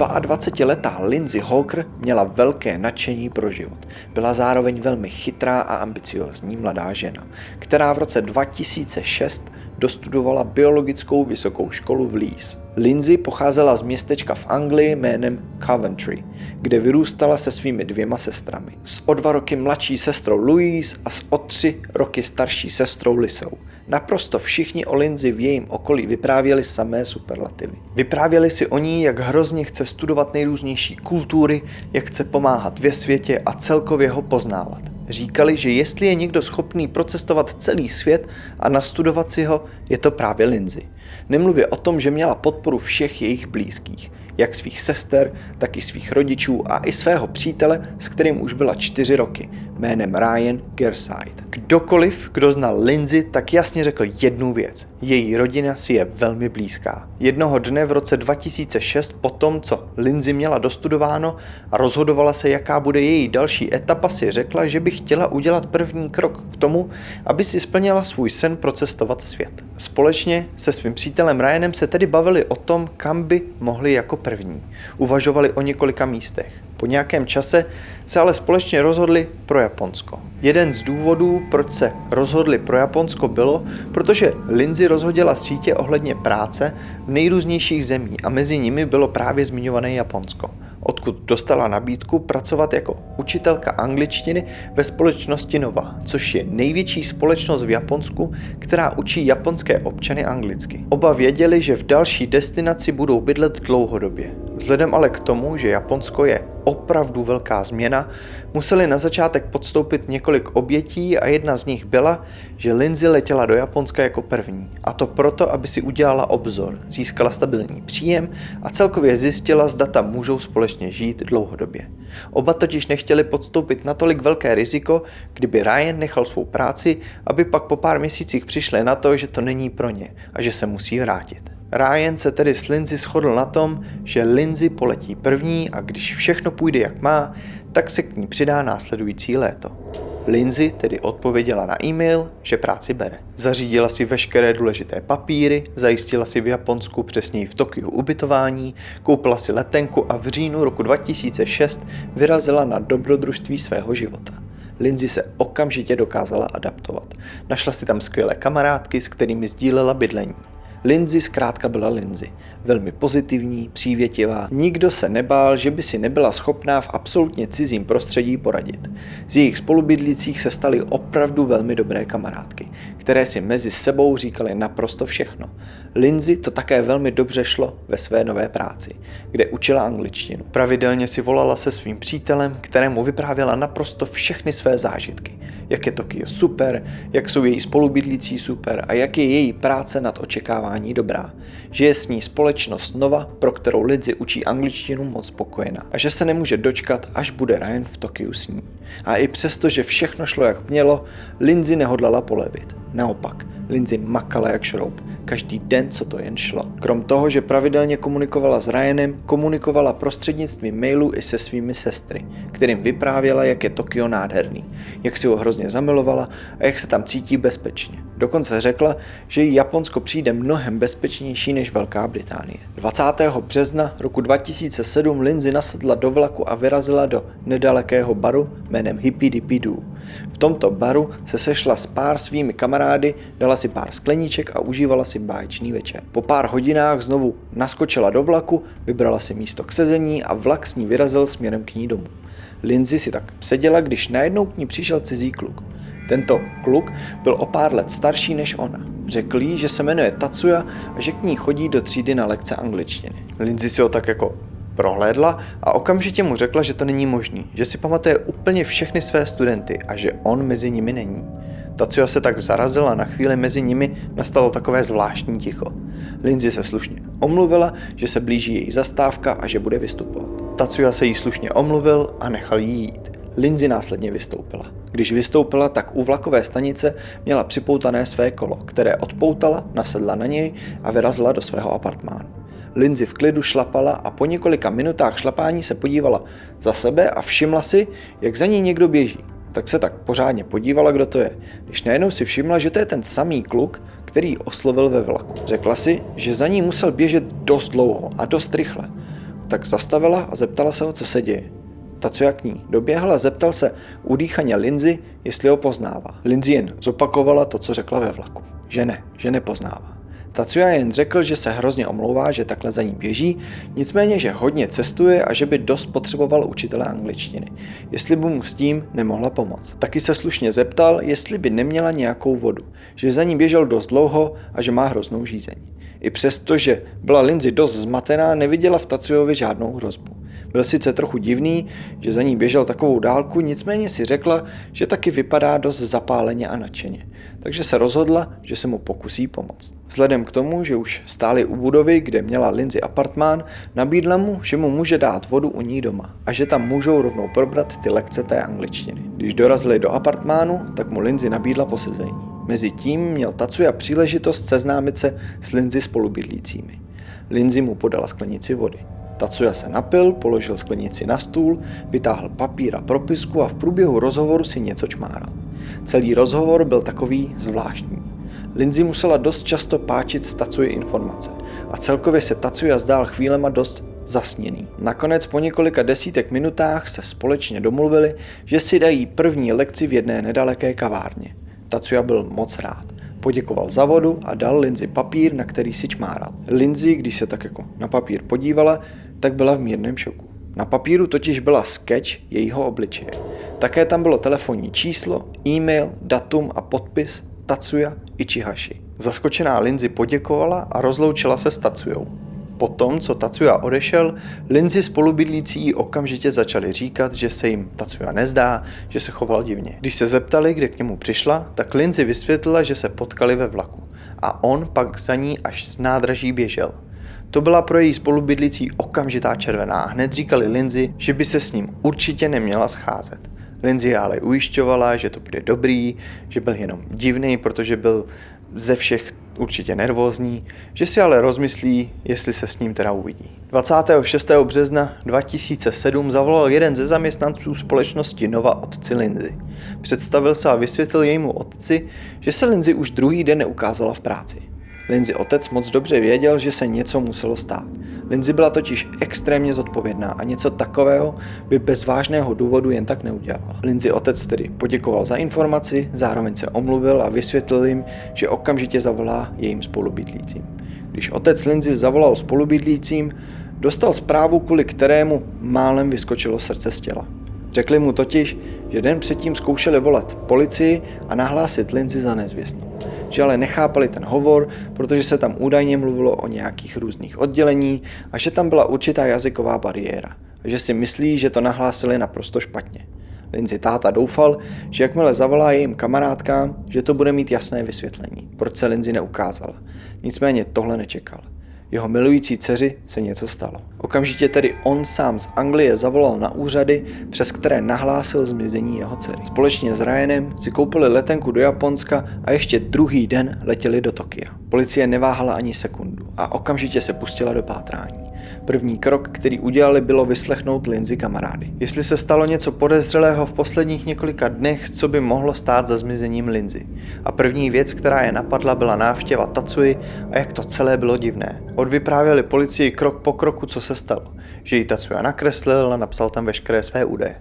A 22letá Lindsay Hawker měla velké nadšení pro život. Byla zároveň velmi chytrá a ambiciózní mladá žena, která v roce 2006 dostudovala biologickou vysokou školu v Leeds. Lindsay pocházela z městečka v Anglii jménem Coventry, kde vyrůstala se svými 2 sestrami. S o 2 roky mladší sestrou Louise a s o 3 roky starší sestrou Lisou. Naprosto všichni o Lindsay v jejím okolí vyprávěli samé superlativy. Vyprávěli si o ní, jak hrozně chce studovat nejrůznější kultury, jak chce pomáhat ve světě a celkově ho poznávat. Říkali, že jestli je někdo schopný procestovat celý svět a nastudovat si ho, je to právě Lindsay. Nemluvě o tom, že měla podporu všech jejich blízkých, jak svých sester, tak i svých rodičů a i svého přítele, s kterým už byla 4 roky, jménem Ryan Gerside. Kdokoliv, kdo znal Lindsay, tak jasně řekl jednu věc. Její rodina si je velmi blízká. Jednoho dne v roce 2006, po tom, co Lindsay měla dostudováno a rozhodovala se, jaká bude její další etapa, si řekla, že by chtěla udělat první krok k tomu, aby si splnila svůj sen procestovat svět. Společně se svým přítelem Ryanem se tedy bavili o tom, kam by mohli jako první. Uvažovali o několika místech. Po nějakém čase se ale společně rozhodli pro Japonsko. Jeden z důvodů, proč se rozhodli pro Japonsko, bylo, protože Lindsay rozhodila sítě ohledně práce v nejrůznějších zemí a mezi nimi bylo právě zmiňované Japonsko, odkud dostala nabídku pracovat jako učitelka angličtiny ve společnosti Nova, což je největší společnost v Japonsku, která učí japonské občany anglicky. Oba věděli, že v další destinaci budou bydlet dlouhodobě. Vzhledem ale k tomu, že Japonsko je opravdu velká změna, museli na začátek podstoupit několik obětí a jedna z nich byla, že Lindsay letěla do Japonska jako první. A to proto, aby si udělala obzor, získala stabilní příjem a celkově zjistila, zda tam můžou společně žít dlouhodobě. Oba totiž nechtěli podstoupit natolik velké riziko, kdyby Ryan nechal svou práci, aby pak po pár měsících přišli na to, že to není pro ně a že se musí vrátit. Ryan se tedy s Lindsay shodl na tom, že Lindsay poletí první a když všechno půjde jak má, tak se k ní přidá následující léto. Lindsay tedy odpověděla na e-mail, že práci bere. Zařídila si veškeré důležité papíry, zajistila si v Japonsku, přesněji v Tokiu ubytování, koupila si letenku a v říjnu roku 2006 vyrazila na dobrodružství svého života. Lindsay se okamžitě dokázala adaptovat. Našla si tam skvělé kamarádky, s kterými sdílela bydlení. Lindsay zkrátka byla Lindsay. Velmi pozitivní, přívětivá. Nikdo se nebál, že by si nebyla schopná v absolutně cizím prostředí poradit. Z jejich spolubydlících se staly opravdu velmi dobré kamarádky, které si mezi sebou říkaly naprosto všechno. Lindsay to také velmi dobře šlo ve své nové práci, kde učila angličtinu. Pravidelně si volala se svým přítelem, kterému vyprávěla naprosto všechny své zážitky. Jak je Tokio super, jak jsou její spolubydlící super a jak je její práce nad očekávání dobrá. Že je s ní společnost Nova, pro kterou Lindsay učí angličtinu moc spokojená a že se nemůže dočkat, až bude Ryan v Tokiu s ní. A i přesto, že všechno šlo jak mělo, Lindsay nehodlala polevit. Naopak, Lindsay makala jak šroub. Každý den, co to jen šlo. Krom toho, že pravidelně komunikovala s Ryanem, komunikovala prostřednictvím mailu i se svými sestry, kterým vyprávěla, jak je Tokio nádherný, jak si ho hrozně zamilovala a jak se tam cítí bezpečně. Dokonce řekla, že jí Japonsko přijde mnohem bezpečnější než Velká Británie. 20. března roku 2007 Lindsay nasedla do vlaku a vyrazila do nedalekého baru jménem Hippy Dippy Doo. V tomto baru se sešla s pár svými kamarády, dala si pár skleníček a užívala si báječný večer. Po pár hodinách znovu naskočila do vlaku, vybrala si místo k sezení a vlak s ní vyrazil směrem k ní domů. Lindsay si tak seděla, když najednou k ní přišel cizí kluk. Tento kluk byl o pár let starší než ona. Řekl jí, že se jmenuje Tatsuya a že k ní chodí do třídy na lekce angličtiny. Lindsay si ho tak jako prohlédla a okamžitě mu řekla, že to není možný, že si pamatuje úplně všechny své studenty a že on mezi nimi není. Tatsuya se tak zarazila, na chvíli mezi nimi nastalo takové zvláštní ticho. Lindsay se slušně omluvila, že se blíží její zastávka a že bude vystupovat. Tatsuya se jí slušně omluvil a nechal jí jít. Lindsay následně vystoupila. Když vystoupila, tak u vlakové stanice měla připoutané své kolo, které odpoutala, nasedla na něj a vyrazila do svého apartmánu. Lindsay v klidu šlapala a po několika minutách šlapání se podívala za sebe a všimla si, jak za ní někdo běží. Tak se tak pořádně podívala, kdo to je, když najednou si všimla, že to je ten samý kluk, který ji oslovil ve vlaku. Řekla si, že za ní musel běžet dost dlouho a dost rychle. Tak zastavila a zeptala se ho, co se děje. Tatsuya k ní doběhl a zeptal se udýchaně Lindsay, jestli ho poznává. Lindsay jen zopakovala to, co řekla ve vlaku. Že nepoznává. Tatsuya jen řekl, že se hrozně omlouvá, že takhle za ní běží, nicméně, že hodně cestuje a že by dost potřeboval učitele angličtiny, jestli by mu s tím nemohla pomoct. Taky se slušně zeptal, jestli by neměla nějakou vodu, že za ní běžel dost dlouho a že má hroznou žízeň. I přesto, že byla Lindsay dost zmatená, neviděla v Tatsuyovi žádnou hrozbu. Byl sice trochu divný, že za ní běžel takovou dálku, nicméně si řekla, že taky vypadá dost zapáleně a nadšeně. Takže se rozhodla, že se mu pokusí pomoct. Vzhledem k tomu, že už stáli u budovy, kde měla Lindsay apartmán, nabídla mu, že mu může dát vodu u ní doma a že tam můžou rovnou probrat ty lekce té angličtiny. Když dorazili do apartmánu, tak mu Lindsay nabídla posezení. Mezitím měl Tatsuya příležitost seznámit se s Lindsay spolubydlícími. Lindsay mu podala sklenici vody. Tatsuya se napil, položil sklenici na stůl, vytáhl papír a propisku a v průběhu rozhovoru si něco čmáral. Celý rozhovor byl takový zvláštní. Lindsay musela dost často páčit z Tatsuyi informace a celkově se Tatsuya zdál chvílema dost zasněný. Nakonec po několika desítek minutách se společně domluvili, že si dají první lekci v jedné nedaleké kavárně. Tatsuya byl moc rád. Poděkoval za vodu a dal Lindsay papír, na který si čmáral. Lindsay, když se tak jako na papír podívala, tak byla v mírném šoku. Na papíru totiž byla sketch jejího obličeje. Také tam bylo telefonní číslo, e-mail, datum a podpis Tatsuya Ichihashi. Zaskočená Lindsay poděkovala a rozloučila se s Tatsuyou. Potom, co Tatsuya odešel, Lindsay spolubydlící jí okamžitě začali říkat, že se jim Tatsuya nezdá, že se choval divně. Když se zeptali, kde k němu přišla, tak Lindsay vysvětlila, že se potkali ve vlaku a on pak za ní až z nádraží běžel. To byla pro její spolubydlící okamžitá červená a hned říkali Lindsay, že by se s ním určitě neměla scházet. Lindsay ale ujišťovala, že to bude dobrý, že byl jenom divný, protože byl ze všech určitě nervózní, že si ale rozmyslí, jestli se s ním teda uvidí. 26. března 2007 zavolal jeden ze zaměstnanců společnosti Nova otci Lindsay. Představil se a vysvětlil jejímu otci, že se Lindsay už druhý den neukázala v práci. Lindsay otec moc dobře věděl, že se něco muselo stát. Lindsay byla totiž extrémně zodpovědná a něco takového by bez vážného důvodu jen tak neudělala. Lindsay otec tedy poděkoval za informaci, zároveň se omluvil a vysvětlil jim, že okamžitě zavolá jejím spolubydlícím. Když otec Lindsay zavolal spolubydlícím, dostal zprávu, kvůli kterému málem vyskočilo srdce z těla. Řekli mu totiž, že den předtím zkoušeli volat policii a nahlásit Lindsay za nezvěstnou. Že ale nechápali ten hovor, protože se tam údajně mluvilo o nějakých různých oddělení a že tam byla určitá jazyková bariéra. A že si myslí, že to nahlásili naprosto špatně. Lindsay táta doufal, že jakmile zavolá jejím kamarádkám, že to bude mít jasné vysvětlení, proč se Lindsay neukázala. Nicméně tohle nečekal. Jeho milující dceři se něco stalo. Okamžitě tedy on sám z Anglie zavolal na úřady, přes které nahlásil zmizení jeho dcery. Společně s Ryanem si koupili letenku do Japonska a ještě druhý den letěli do Tokia. Policie neváhala ani sekundu a okamžitě se pustila do pátrání. První krok, který udělali, bylo vyslechnout Lindsay kamarády. Jestli se stalo něco podezřelého v posledních několika dnech, co by mohlo stát za zmizením Lindsay. A první věc, která je napadla, byla návštěva Tatsuy a jak to celé bylo divné. Odvyprávěli policii krok po kroku, co se stalo. Že ji Tatsuya nakreslil a napsal tam veškeré své údaje.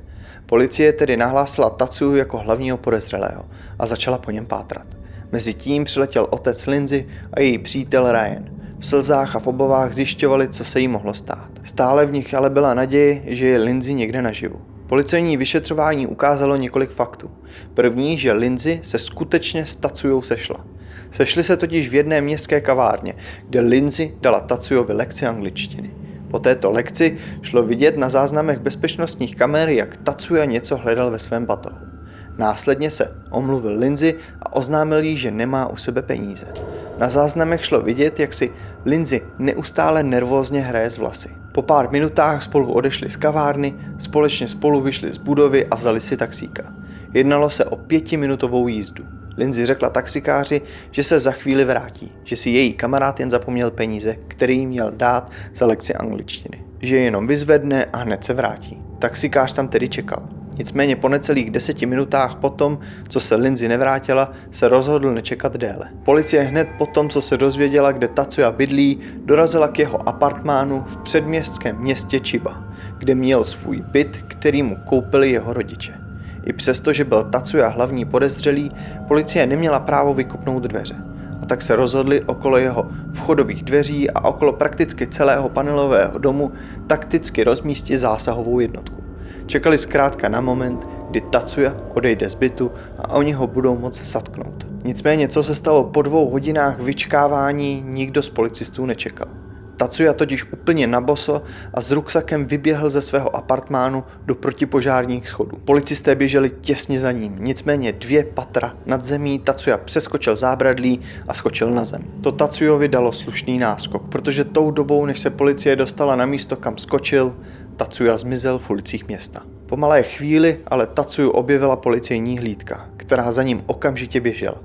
Policie tedy nahlásila Tatsuyu jako hlavního podezřelého a začala po něm pátrat. Mezitím přiletěl otec Lindsay a její přítel Ryan. V slzách a v obavách zjišťovali, co se jí mohlo stát. Stále v nich ale byla naděje, že je Lindsay někde naživu. Policejní vyšetřování ukázalo několik faktů. První, že Lindsay se skutečně s Tatsuyou sešla. Sešli se totiž v jedné městské kavárně, kde Lindsay dala Tatsuyovi lekci angličtiny. Po této lekci šlo vidět na záznamech bezpečnostních kamer, jak Tatsuya něco hledal ve svém batohu. Následně se omluvil Lindsay a oznámil jí, že nemá u sebe peníze. Na záznamech šlo vidět, jak si Lindsay neustále nervózně hraje s vlasy. Po pár minutách spolu odešli z kavárny, společně spolu vyšli z budovy a vzali si taxíka. Jednalo se o 5minutovou jízdu. Lindsay řekla taxikáři, že se za chvíli vrátí, že si její kamarád jen zapomněl peníze, které jí měl dát za lekci angličtiny. Že je jenom vyzvedne a hned se vrátí. Taxikář tam tedy čekal. Nicméně po necelých 10 minutách potom, co se Lindsay nevrátila, se rozhodl nečekat déle. Policie hned potom, co se dozvěděla, kde Tatsuya bydlí, dorazila k jeho apartmánu v předměstském městě Chiba, kde měl svůj byt, který mu koupili jeho rodiče. I přesto, že byl Tatsuya hlavní podezřelý, policie neměla právo vykopnout dveře. A tak se rozhodli okolo jeho vchodových dveří a okolo prakticky celého panelového domu takticky rozmístit zásahovou jednotku. Čekali zkrátka na moment, kdy Tatsuya odejde z bytu a oni ho budou moct zatknout. Nicméně, co se stalo po 2 hodinách vyčkávání, nikdo z policistů nečekal. Tatsuya totiž úplně naboso a s ruksakem vyběhl ze svého apartmánu do protipožárních schodů. Policisté běželi těsně za ním, nicméně 2 patra nad zemí Tatsuya přeskočil zábradlí a skočil na zem. To Tatsuyovi dalo slušný náskok, protože tou dobou, než se policie dostala na místo, kam skočil, Tatsuya zmizel v ulicích města. Po malé chvíli ale Tatsuyu objevila policejní hlídka, která za ním okamžitě běžela.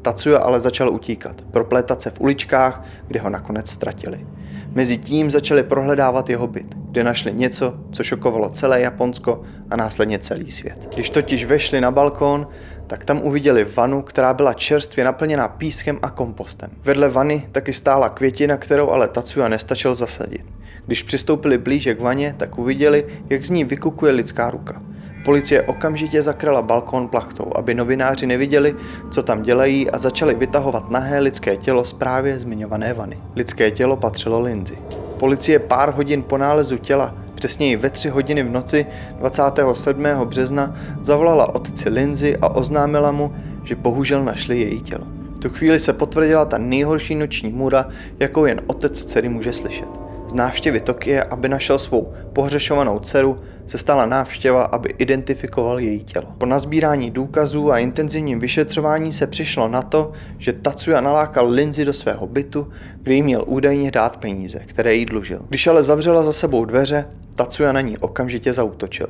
Tatsuya ale začal utíkat, proplétat se v uličkách, kde ho nakonec ztratili. Mezitím začali prohledávat jeho byt, kde našli něco, co šokovalo celé Japonsko a následně celý svět. Když totiž vešli na balkón, tak tam uviděli vanu, která byla čerstvě naplněná pískem a kompostem. Vedle vany taky stála květina, kterou ale Tatsuya nestačil zasadit. Když přistoupili blíže k vaně, tak uviděli, jak z ní vykukuje lidská ruka. Policie okamžitě zakryla balkón plachtou, aby novináři neviděli, co tam dělají, a začali vytahovat nahé lidské tělo z právě zmiňované vany. Lidské tělo patřilo Lindsay. Policie pár hodin po nálezu těla, přesněji ve 3 hodiny v noci 27. března, zavolala otci Lindsay a oznámila mu, že bohužel našli její tělo. V tu chvíli se potvrdila ta nejhorší noční můra, jakou jen otec dcery může slyšet. Z návštěvy Tokia, aby našel svou pohřešovanou dceru, se stala návštěva, aby identifikoval její tělo. Po nazbírání důkazů a intenzivním vyšetřování se přišlo na to, že Tatsuya nalákal Lindsay do svého bytu, kde jí měl údajně dát peníze, které jí dlužil. Když ale zavřela za sebou dveře, Tatsuya na ní okamžitě zaútočil.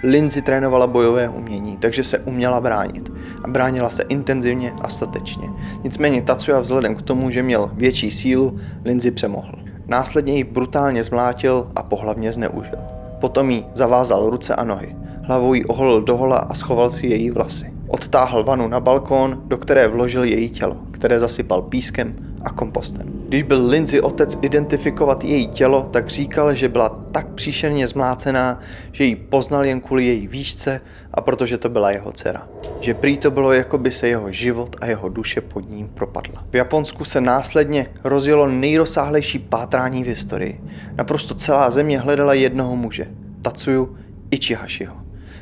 Lindsay trénovala bojové umění, takže se uměla bránit. A bránila se intenzivně a statečně. Nicméně Tatsuya vzhledem k tomu, že měl větší sílu, Lindsay přemohl. Následně ji brutálně zmlátil a pohlavně zneužil. Potom jí zavázal ruce a nohy. Hlavou ji oholil dohola a schoval si její vlasy. Odtáhl vanu na balkón, do které vložil její tělo, které zasypal pískem a kompostem. Když byl Lindsay otec identifikovat její tělo, tak říkal, že byla tak příšerně zmlácená, že ji poznal jen kvůli její výšce a protože to byla jeho dcera. Že prý to bylo, jako by se jeho život a jeho duše pod ním propadla. V Japonsku se následně rozjelo nejrozsáhlejší pátrání v historii. Naprosto celá země hledala jednoho muže, Tatsuyu Ichihashiho.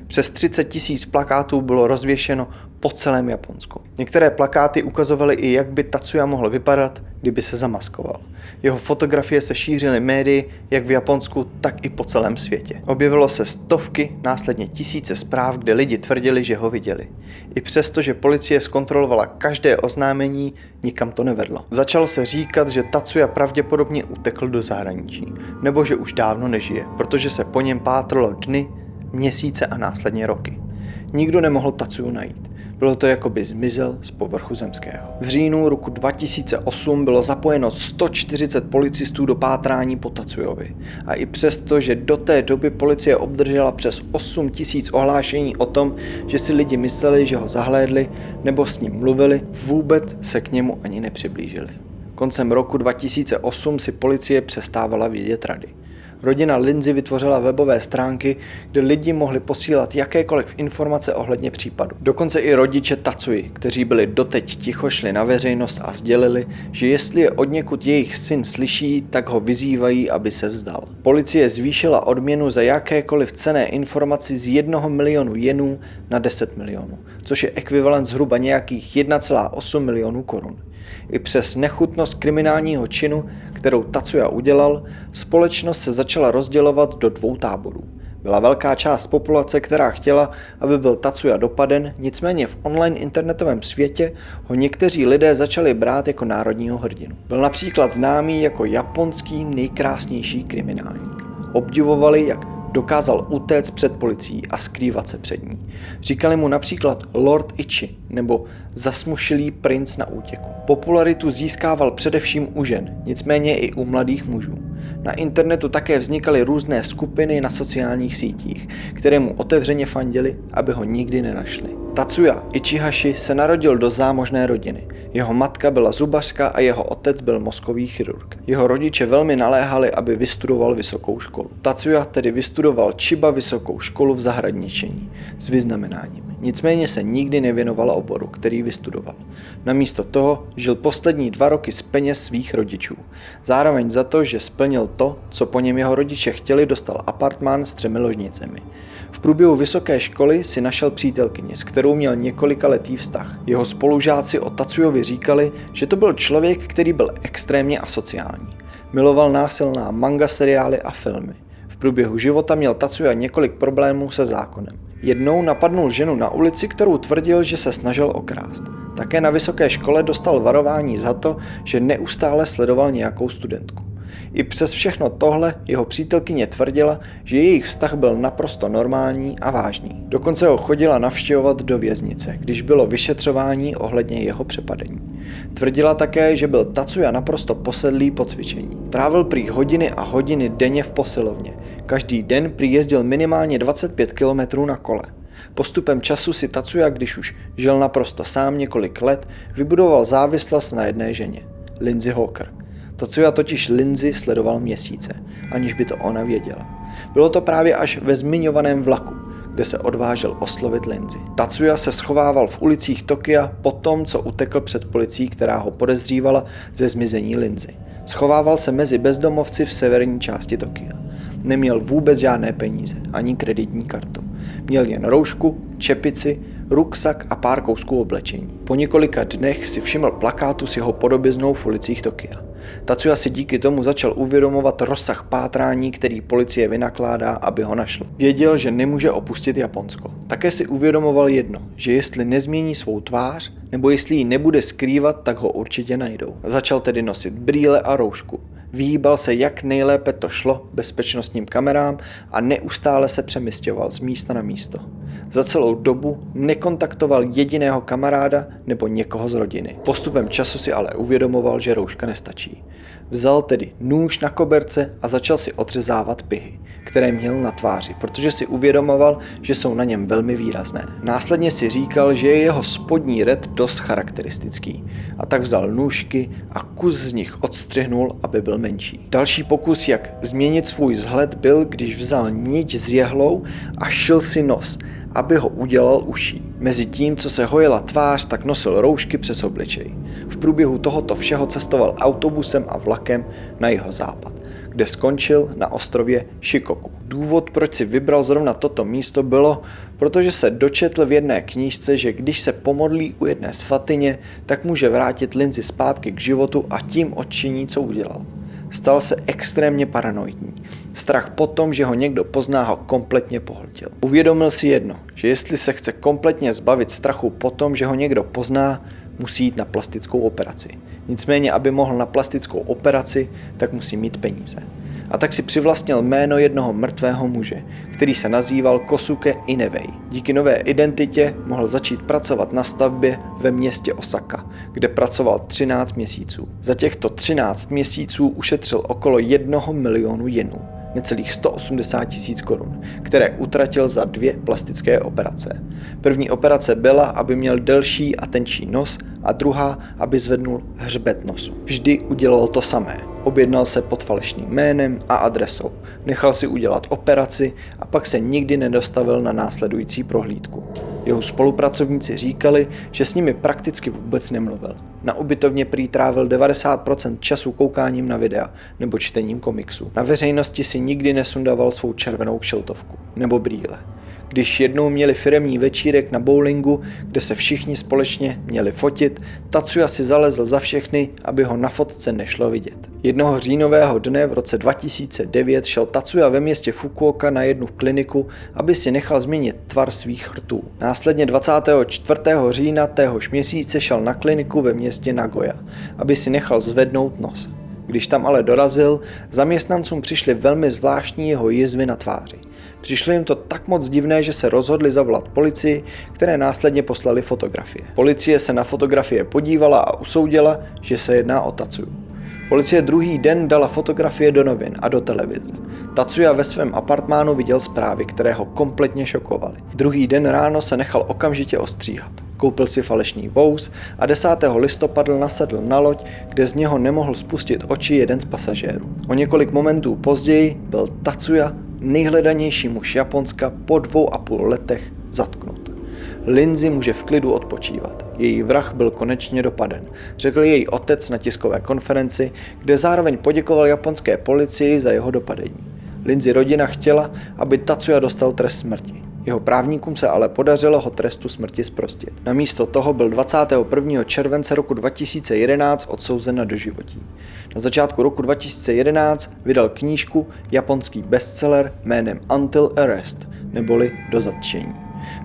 Přes 30 000 plakátů bylo rozvěšeno po celém Japonsku. Některé plakáty ukazovaly i, jak by Tatsuya mohl vypadat, kdyby se zamaskoval. Jeho fotografie se šířily médii jak v Japonsku, tak i po celém světě. Objevilo se stovky, následně tisíce zpráv, kde lidi tvrdili, že ho viděli. I přesto, že policie zkontrolovala každé oznámení, nikam to nevedlo. Začalo se říkat, že Tatsuya pravděpodobně utekl do zahraničí, nebo že už dávno nežije, protože se po něm pátralo dny, měsíce a následně roky. Nikdo nemohl Tatsuyu najít. Bylo to, jako by zmizel z povrchu zemského. V říjnu roku 2008 bylo zapojeno 140 policistů do pátrání po Tatsuyovi. A i přesto, že do té doby policie obdržela přes 8 000 ohlášení o tom, že si lidi mysleli, že ho zahlédli nebo s ním mluvili, vůbec se k němu ani nepřiblížili. Koncem roku 2008 si policie přestávala vědět rady. Rodina Lindsay vytvořila webové stránky, kde lidi mohli posílat jakékoliv informace ohledně případu. Dokonce i rodiče Tatsuyi, kteří byli doteď ticho, šli na veřejnost a sdělili, že jestli je odněkud jejich syn slyší, tak ho vyzývají, aby se vzdal. Policie zvýšila odměnu za jakékoliv cenné informaci z 1 milionu jenů na 10 milionů, což je ekvivalent zhruba nějakých 1,8 milionu korun. I přes nechutnost kriminálního činu, kterou Tatsuya udělal, společnost se začala rozdělovat do 2 táborů. Byla velká část populace, která chtěla, aby byl Tatsuya dopaden, nicméně v online internetovém světě ho někteří lidé začali brát jako národního hrdinu. Byl například známý jako japonský nejkrásnější kriminálník. Obdivovali, jak dokázal utéct před policií a skrývat se před ní. Říkali mu například Lord Ichi nebo zasmušilý princ na útěku. Popularitu získával především u žen, nicméně i u mladých mužů. Na internetu také vznikaly různé skupiny na sociálních sítích, které mu otevřeně fandili, aby ho nikdy nenašli. Tatsuya Ichihashi se narodil do zámožné rodiny. Jeho matka byla zubařka a jeho otec byl mozkový chirurg. Jeho rodiče velmi naléhali, aby vystudoval vysokou školu. Tatsuya tedy vystudoval Chiba vysokou školu v zahradničení s vyznamenáním. Nicméně se nikdy nevěnoval oboru, který vystudoval. Namísto toho žil poslední 2 roky z peněz svých rodičů. Zároveň za to, že splnil to, co po něm jeho rodiče chtěli, dostal apartmán s 3 ložnicemi. V průběhu vysoké školy si našel přítelkyni, s kterou měl několikaletý vztah. Jeho spolužáci o Tatsuyovi říkali, že to byl člověk, který byl extrémně asociální. Miloval násilná manga seriály a filmy. V průběhu života měl Tatsuya několik problémů se zákonem. Jednou napadnul ženu na ulici, kterou tvrdil, že se snažil okrást. Také na vysoké škole dostal varování za to, že neustále sledoval nějakou studentku. I přes všechno tohle jeho přítelkyně tvrdila, že jejich vztah byl naprosto normální a vážný. Dokonce ho chodila navštěvovat do věznice, když bylo vyšetřování ohledně jeho přepadení. Tvrdila také, že byl Tatsuya naprosto posedlý po cvičení. Trávil prý hodiny a hodiny denně v posilovně. Každý den prý jezdil minimálně 25 km na kole. Postupem času si Tatsuya, když už žil naprosto sám několik let, vybudoval závislost na jedné ženě, Lindsay Hawker. Tatsuya totiž Lindsay sledoval měsíce, aniž by to ona věděla. Bylo to právě až ve zmiňovaném vlaku, kde se odvážel oslovit Lindsay. Tatsuya se schovával v ulicích Tokia po tom, co utekl před policií, která ho podezřívala ze zmizení Lindsay. Schovával se mezi bezdomovci v severní části Tokia. Neměl vůbec žádné peníze, ani kreditní kartu. Měl jen roušku, čepici, ruksak a pár kousků oblečení. Po několika dnech si všiml plakátu s jeho podobiznou v ulicích Tokia. Tatsuya si díky tomu začal uvědomovat rozsah pátrání, který policie vynakládá, aby ho našla. Věděl, že nemůže opustit Japonsko. Také si uvědomoval jedno, že jestli nezmění svou tvář, nebo jestli ji nebude skrývat, tak ho určitě najdou. Začal tedy nosit brýle a roušku. Vyhýbal se, jak nejlépe to šlo, bezpečnostním kamerám a neustále se přemysťoval z místa na místo. Za celou dobu nekontaktoval jediného kamaráda nebo někoho z rodiny. Postupem času si ale uvědomoval, že rouška nestačí. Vzal tedy nůž na koberce a začal si odřezávat pihy, které měl na tváři, protože si uvědomoval, že jsou na něm velmi výrazné. Následně si říkal, že je jeho spodní red dost charakteristický, a tak vzal nůžky a kus z nich odstřihnul, aby byl menší. Další pokus, jak změnit svůj vzhled, byl, když vzal niť s jehlou a šil si nos, aby ho udělal uší. Mezi tím, co se hojila tvář, tak nosil roušky přes obličej. V průběhu tohoto všeho cestoval autobusem a vlakem na jihozápad, kde skončil na ostrově Shikoku. Důvod, proč si vybral zrovna toto místo, bylo, protože se dočetl v jedné knížce, že když se pomodlí u jedné svatyně, tak může vrátit Lindsay zpátky k životu a tím odčiní, co udělal. Stal se extrémně paranoidní. Strach po tom, že ho někdo pozná, ho kompletně pohltil. Uvědomil si jedno, že jestli se chce kompletně zbavit strachu po tom, že ho někdo pozná, musí jít na plastickou operaci. Nicméně, aby mohl na plastickou operaci, tak musí mít peníze. A tak si přivlastnil jméno jednoho mrtvého muže, který se nazýval Kosuke Inewei. Díky nové identitě mohl začít pracovat na stavbě ve městě Osaka, kde pracoval 13 měsíců. Za těchto 13 měsíců ušetřil okolo 1 milionu jenů, necelých 180 000 korun, které utratil za 2 plastické operace. První operace byla, aby měl delší a tenčí nos, a druhá, aby zvednul hřbet nosu. Vždy udělal to samé. Objednal se pod falešným jménem a adresou, nechal si udělat operaci a pak se nikdy nedostavil na následující prohlídku. Jeho spolupracovníci říkali, že s nimi prakticky vůbec nemluvil. Na ubytovně prý trávil 90% času koukáním na videa nebo čtením komiksu. Na veřejnosti si nikdy nesundával svou červenou kšiltovku nebo brýle. Když jednou měli firemní večírek na bowlingu, kde se všichni společně měli fotit, Tatsuya si zalezl za všechny, aby ho na fotce nešlo vidět. Jednoho říjnového dne v roce 2009 šel Tatsuya ve městě Fukuoka na jednu kliniku, aby si nechal změnit tvar svých rtů. Následně 24. října téhož měsíce šel na kliniku ve městě Nagoya, aby si nechal zvednout nos. Když tam ale dorazil, zaměstnancům přišly velmi zvláštní jeho jizvy na tváři. Přišlo jim to tak moc divné, že se rozhodli zavolat policii, které následně poslali fotografie. Policie se na fotografie podívala a usoudila, že se jedná o Tatsuyu. Policie druhý den dala fotografie do novin a do televize. Tatsuya ve svém apartmánu viděl zprávy, které ho kompletně šokovaly. Druhý den ráno se nechal okamžitě ostříhat. Koupil si falešný vous a 10. listopadu nasedl na loď, kde z něho nemohl spustit oči jeden z pasažérů. O několik momentů později byl Tatsuya, nejhledanější muž Japonska, po 2,5 letech zatknut. Lindsay může v klidu odpočívat. Její vrah byl konečně dopaden, řekl její otec na tiskové konferenci, kde zároveň poděkoval japonské policii za jeho dopadení. Lindsay rodina chtěla, aby Tatsuya dostal trest smrti. Jeho právníkům se ale podařilo ho trestu smrti zprostit. Namísto toho byl 21. července roku 2011 odsouzen na doživotí. Na začátku roku 2011 vydal knížku, japonský bestseller jménem Until Arrest, neboli Do zatčení.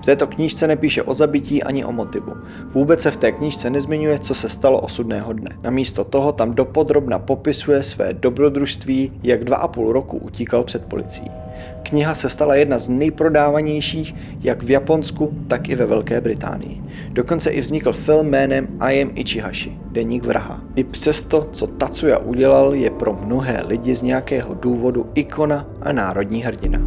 V této knížce nepíše o zabití ani o motivu. Vůbec se v té knížce nezmiňuje, co se stalo osudného dne. Namísto toho tam dopodrobna popisuje své dobrodružství, jak 2,5 roku utíkal před policií. Kniha se stala jedna z nejprodávanějších jak v Japonsku, tak i ve Velké Británii. Dokonce i vznikl film jménem I Am Ichihashi, deník vraha. I přesto, co Tatsuya udělal, je pro mnohé lidi z nějakého důvodu ikona a národní hrdina.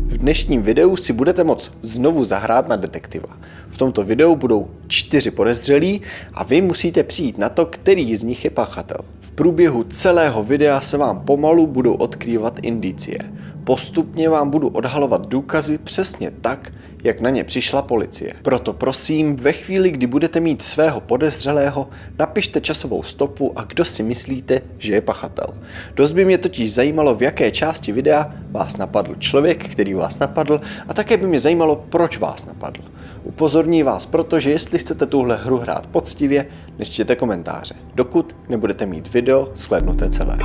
V dnešním videu si budete moct znovu zahrát na detektiva. V tomto videu budou 4 podezřelí a vy musíte přijít na to, který z nich je pachatel. V průběhu celého videa se vám pomalu budou odkrývat indicie. Postupně vám budu odhalovat důkazy přesně tak, jak na ně přišla policie. Proto prosím, ve chvíli, kdy budete mít svého podezřelého, napište časovou stopu a kdo si myslíte, že je pachatel. Dost by mě totiž zajímalo, v jaké části videa vás napadl člověk, který vás napadl, a také by mě zajímalo, proč vás napadl. Upozorní vás proto, že jestli chcete tuhle hru hrát poctivě, nečtěte komentáře, dokud nebudete mít video shlédnuté celé.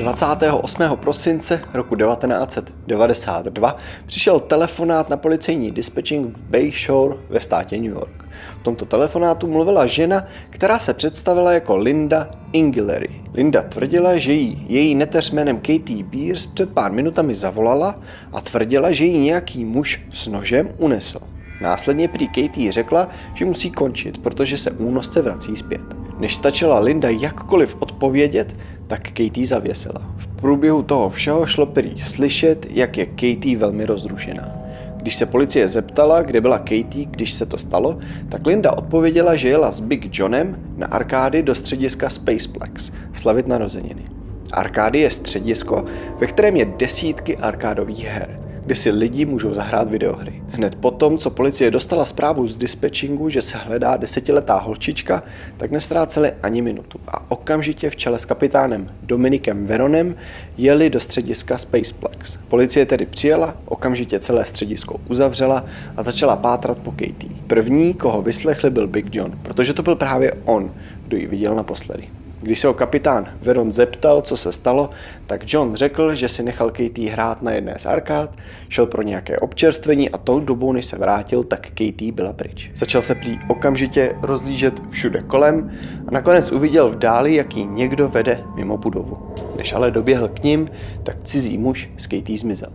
28. prosince roku 1992 přišel telefonát na policejní dispečing v Bay Shore ve státě New York. V tomto telefonátu mluvila žena, která se představila jako Linda Inghilleri. Linda tvrdila, že její neteř jménem Katie Beers před pár minutami zavolala a tvrdila, že ji nějaký muž s nožem unesl. Následně prý Katie řekla, že musí končit, protože se únosce vrací zpět. Než stačila Linda jakkoliv odpovědět, tak Katie zavěsila. V průběhu toho všeho šlo prý slyšet, jak je Katie velmi rozrušená. Když se policie zeptala, kde byla Katie, když se to stalo, tak Linda odpověděla, že jela s Big Johnem na arkády do střediska Spaceplex slavit narozeniny. Arkády je středisko, ve kterém je desítky arkádových her, kde si lidi můžou zahrát videohry. Hned potom, co policie dostala zprávu z dispečingu, že se hledá 10letá holčička, tak nestráceli ani minutu a okamžitě v čele s kapitánem Dominikem Veronem jeli do střediska Spaceplex. Policie tedy přijela, okamžitě celé středisko uzavřela a začala pátrat po Katie. První, koho vyslechli, byl Big John, protože to byl právě on, kdo ji viděl naposledy. Když se ho kapitán Veron zeptal, co se stalo, tak John řekl, že si nechal Katie hrát na jedné z arkád, šel pro nějaké občerstvení a tou dobou, než se vrátil, tak Katie byla pryč. Začal se prý okamžitě rozlížet všude kolem a nakonec uviděl v dáli, jak ji někdo vede mimo budovu. Než ale doběhl k nim, tak cizí muž s Katie zmizel.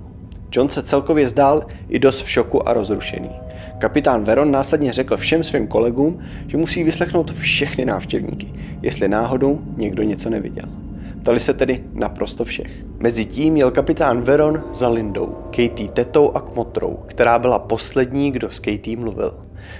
John se celkově zdál i dost v šoku a rozrušený. Kapitán Veron následně řekl všem svým kolegům, že musí vyslechnout všechny návštěvníky, jestli náhodou někdo něco neviděl. Ptali se tedy naprosto všech. Mezitím jel kapitán Veron za Lindou, Katie tetou a kmotrou, která byla poslední, kdo s Katie mluvil.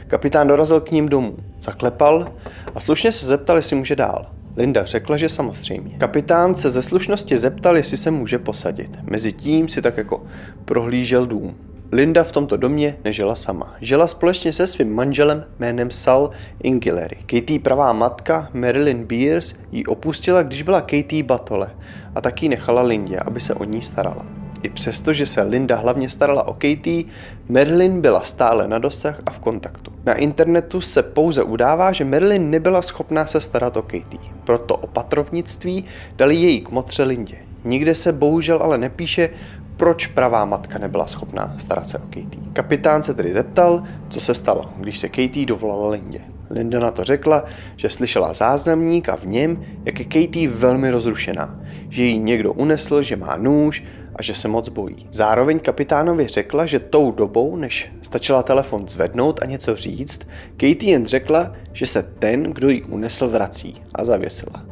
Kapitán dorazil k ním domů, zaklepal a slušně se zeptal, jestli může dál. Linda řekla, že samozřejmě. Kapitán se ze slušnosti zeptal, jestli se může posadit. Mezitím si tak jako prohlížel dům. Linda v tomto domě nežila sama. Žila společně se svým manželem jménem Sal Inghilleri. Katie pravá matka Marilyn Beers ji opustila, když byla Katie batole a taky nechala Lindě, aby se o ní starala. I přesto, že se Linda hlavně starala o Katie, Marilyn byla stále na dosah a v kontaktu. Na internetu se pouze udává, že Marilyn nebyla schopná se starat o Katie. Proto opatrovnictví dali její kmotře Lindě. Nikde se bohužel ale nepíše, proč pravá matka nebyla schopná starat se o Katie. Kapitán se tedy zeptal, co se stalo, když se Katie dovolala Lindě. Linda na to řekla, že slyšela záznamník a v něm, jak je Katie velmi rozrušená, že jí někdo unesl, že má nůž a že se moc bojí. Zároveň kapitánovi řekla, že tou dobou, než stačila telefon zvednout a něco říct, Katie jen řekla, že se ten, kdo ji unesl, vrací a zavěsila.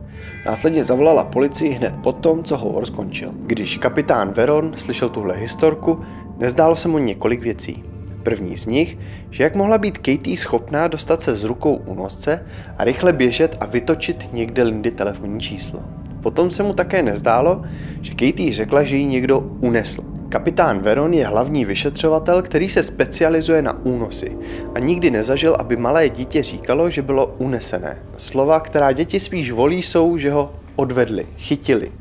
Následně zavolala policii hned potom, co hovor skončil. Když kapitán Veron slyšel tuhle historku, nezdálo se mu několik věcí. První z nich, že jak mohla být Katie schopná dostat se z rukou únosce a rychle běžet a vytočit někde Lindy telefonní číslo. Potom se mu také nezdálo, že Katie řekla, že ji někdo unesl. Kapitán Veron je hlavní vyšetřovatel, který se specializuje na únosy a nikdy nezažil, aby malé dítě říkalo, že bylo unesené. Slova, která děti spíš volí, jsou, že ho odvedli, chytili.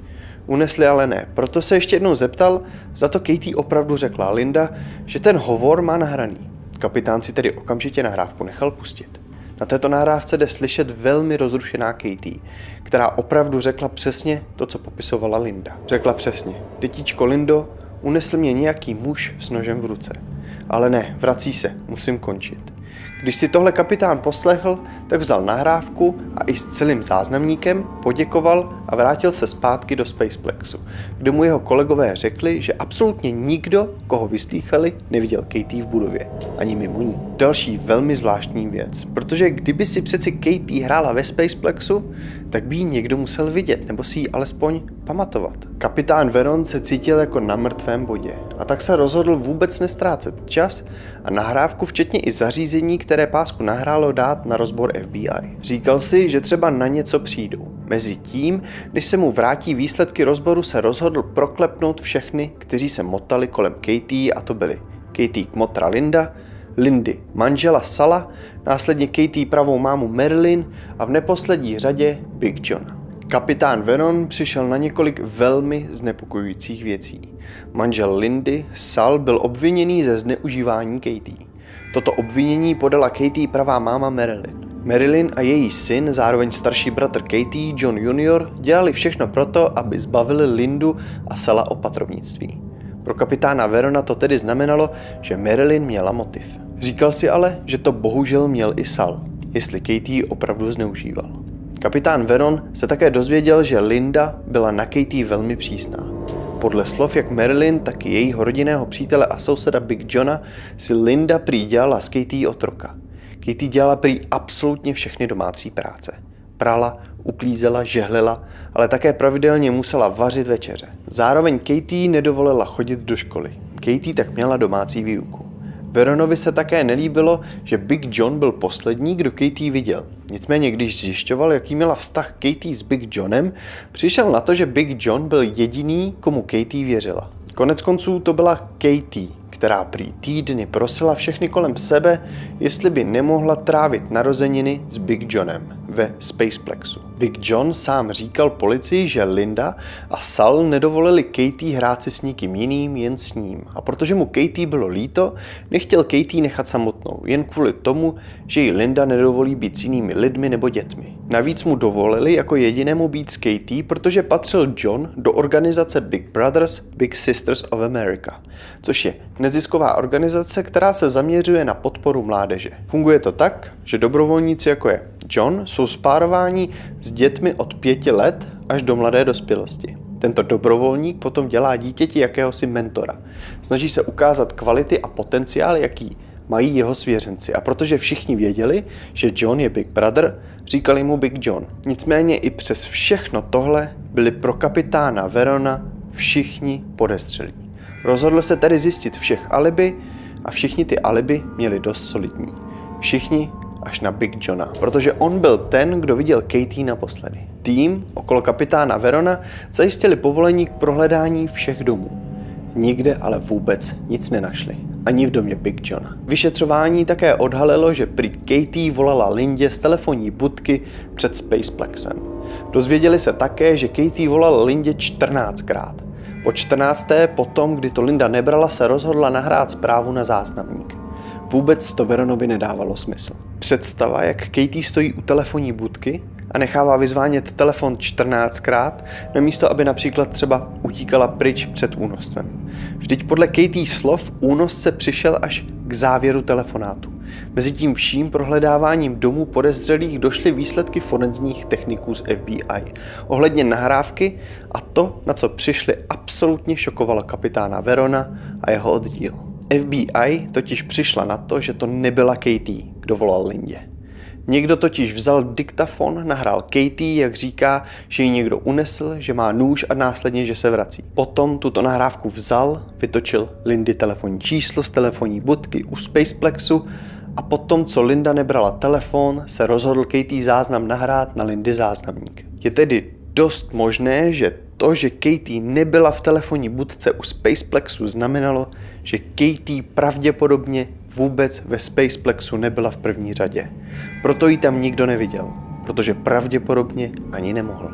Unesli ale ne, proto se ještě jednou zeptal, za to Katie opravdu řekla Linda, že ten hovor má nahraný. Kapitán si tedy okamžitě nahrávku nechal pustit. Na této nahrávce jde slyšet velmi rozrušená Katie, která opravdu řekla přesně to, co popisovala Linda. Řekla přesně, tetíčko Lindo, unesl mě nějaký muž s nožem v ruce. Ale ne, vrací se, musím končit. Když si tohle kapitán poslechl, tak vzal nahrávku a i s celým záznamníkem poděkoval a vrátil se zpátky do Spaceplexu, kde mu jeho kolegové řekli, že absolutně nikdo, koho vyslýchali, neviděl Katie v budově, ani mimo ní. Další velmi zvláštní věc, protože kdyby si přeci Katie hrála ve Spaceplexu, tak by ji někdo musel vidět, nebo si ji alespoň pamatovat. Kapitán Veron se cítil jako na mrtvém bodě a tak se rozhodl vůbec nestrácet čas a nahrávku, včetně i zařízení, které které pásku nahrálo, dát na rozbor FBI. Říkal si, že třeba na něco přijdou. Mezitím, než se mu vrátí výsledky rozboru, se rozhodl proklepnout všechny, kteří se motali kolem Katie, a to byli Katie kmotra Linda, Lindy manžela Sala, následně Katie pravou mámu Marilyn a v neposlední řadě Big Johna. Kapitán Veron přišel na několik velmi znepokojujících věcí. Manžel Lindy, Sal, byl obviněný ze zneužívání Katie. Toto obvinění podala Katie pravá máma Marilyn. Marilyn a její syn, zároveň starší bratr Katie, John Jr., dělali všechno proto, aby zbavili Lindu a Sala opatrovnictví. Pro kapitána Verona to tedy znamenalo, že Marilyn měla motiv. Říkal si ale, že to bohužel měl i Sal, jestli Katie opravdu zneužíval. Kapitán Veron se také dozvěděl, že Linda byla na Katie velmi přísná. Podle slov jak Marilyn, tak i jejího rodinného přítele a souseda Big Johna si Linda prý dělala s Katie otroka. Katie dělala prý absolutně všechny domácí práce. Prala, uklízela, žehlila, ale také pravidelně musela vařit večeře. Zároveň Katie nedovolila chodit do školy. Katie tak měla domácí výuku. Veronovi se také nelíbilo, že Big John byl poslední, kdo Katie viděl. Nicméně, když zjišťoval, jaký měla vztah Katie s Big Johnem, přišel na to, že Big John byl jediný, komu Katie věřila. Koneckonců to byla Katie, která prý týdny prosila všechny kolem sebe, jestli by nemohla trávit narozeniny s Big Johnem ve Spaceplexu. Big John sám říkal policii, že Linda a Sal nedovolili Katie hrát si s někým jiným, jen s ním. A protože mu Katie bylo líto, nechtěl Katie nechat samotnou, jen kvůli tomu, že jí Linda nedovolí být s jinými lidmi nebo dětmi. Navíc mu dovolili jako jedinému být s Katie, protože patřil John do organizace Big Brothers, Big Sisters of America, což je nezisková organizace, která se zaměřuje na podporu mládeže. Funguje to tak, že dobrovolníci jako je John jsou spárováni s dětmi od 5 let až do mladé dospělosti. Tento dobrovolník potom dělá dítěti jakéhosi mentora. Snaží se ukázat kvality a potenciál, jaký mají jeho svěřenci. A protože všichni věděli, že John je Big Brother, říkali mu Big John. Nicméně i přes všechno tohle byli pro kapitána Verona všichni podezřelí. Rozhodl se tedy zjistit všech alibi a všichni ty alibi měli dost solidní. Všichni až na Big Johna, protože on byl ten, kdo viděl Katie naposledy. Tým okolo kapitána Verona zajistili povolení k prohledání všech domů. Nikde ale vůbec nic nenašli. Ani v domě Big Johna. Vyšetřování také odhalilo, že prý Katie volala Lindě z telefonní budky před Spaceplexem. Dozvěděli se také, že Katie volala Lindě 14krát. Po 14. potom, kdy to Linda nebrala, se rozhodla nahrát zprávu na záznamník. Vůbec to Veronovi nedávalo smysl. Představa, jak Katie stojí u telefonní budky a nechává vyzvánět telefon 14krát, namísto aby například třeba utíkala pryč před únoscem. Vždyť podle Katie slov únosce přišel až k závěru telefonátu. Mezitím vším prohledáváním domů podezřelých došly výsledky forenzních techniků z FBI ohledně nahrávky a to, na co přišli, absolutně šokovalo kapitána Verona a jeho oddíl. FBI totiž přišla na to, že to nebyla Katie, kdo volal Lindě. Někdo totiž vzal diktafon, nahrál Katie, jak říká, že ji někdo unesl, že má nůž a následně, že se vrací. Potom tuto nahrávku vzal, vytočil Lindy telefonní číslo z telefonní budky u Spaceplexu a potom, co Linda nebrala telefon, se rozhodl Katie záznam nahrát na Lindy záznamník. Je tedy dost možné, že to, že Katie nebyla v telefonní budce u Spaceplexu, znamenalo, že Katie pravděpodobně vůbec ve Spaceplexu nebyla v první řadě. Proto ji tam nikdo neviděl, protože pravděpodobně ani nemohl.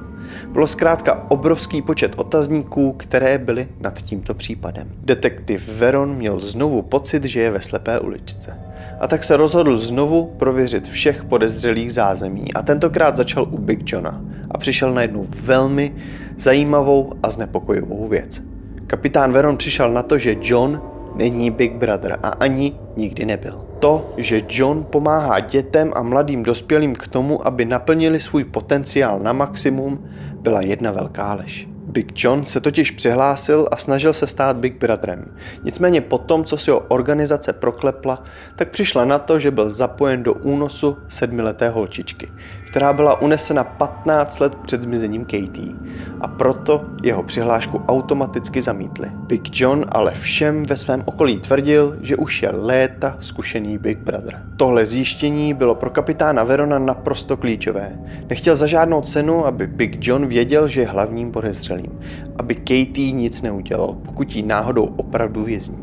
Bylo zkrátka obrovský počet otazníků, které byly nad tímto případem. Detektiv Veron měl znovu pocit, že je ve slepé uličce. A tak se rozhodl znovu prověřit všech podezřelých zázemí a tentokrát začal u Big Johna a přišel na jednu velmi zajímavou a znepokojivou věc. Kapitán Veron přišel na to, že John není Big Brother a ani nikdy nebyl. To, že John pomáhá dětem a mladým dospělým k tomu, aby naplnili svůj potenciál na maximum, byla jedna velká lež. Big John se totiž přihlásil a snažil se stát Big Brotherem. Nicméně potom, co si ho organizace proklepla, tak přišla na to, že byl zapojen do únosu 7leté holčičky. která byla unesena 15 let před zmizením Katie a proto jeho přihlášku automaticky zamítli. Big John ale všem ve svém okolí tvrdil, že už je léta zkušený Big Brother. Tohle zjištění bylo pro kapitána Verona naprosto klíčové. Nechtěl za žádnou cenu, aby Big John věděl, že je hlavním podezřelým, aby Katie nic neudělal, pokud jí náhodou opravdu vězní.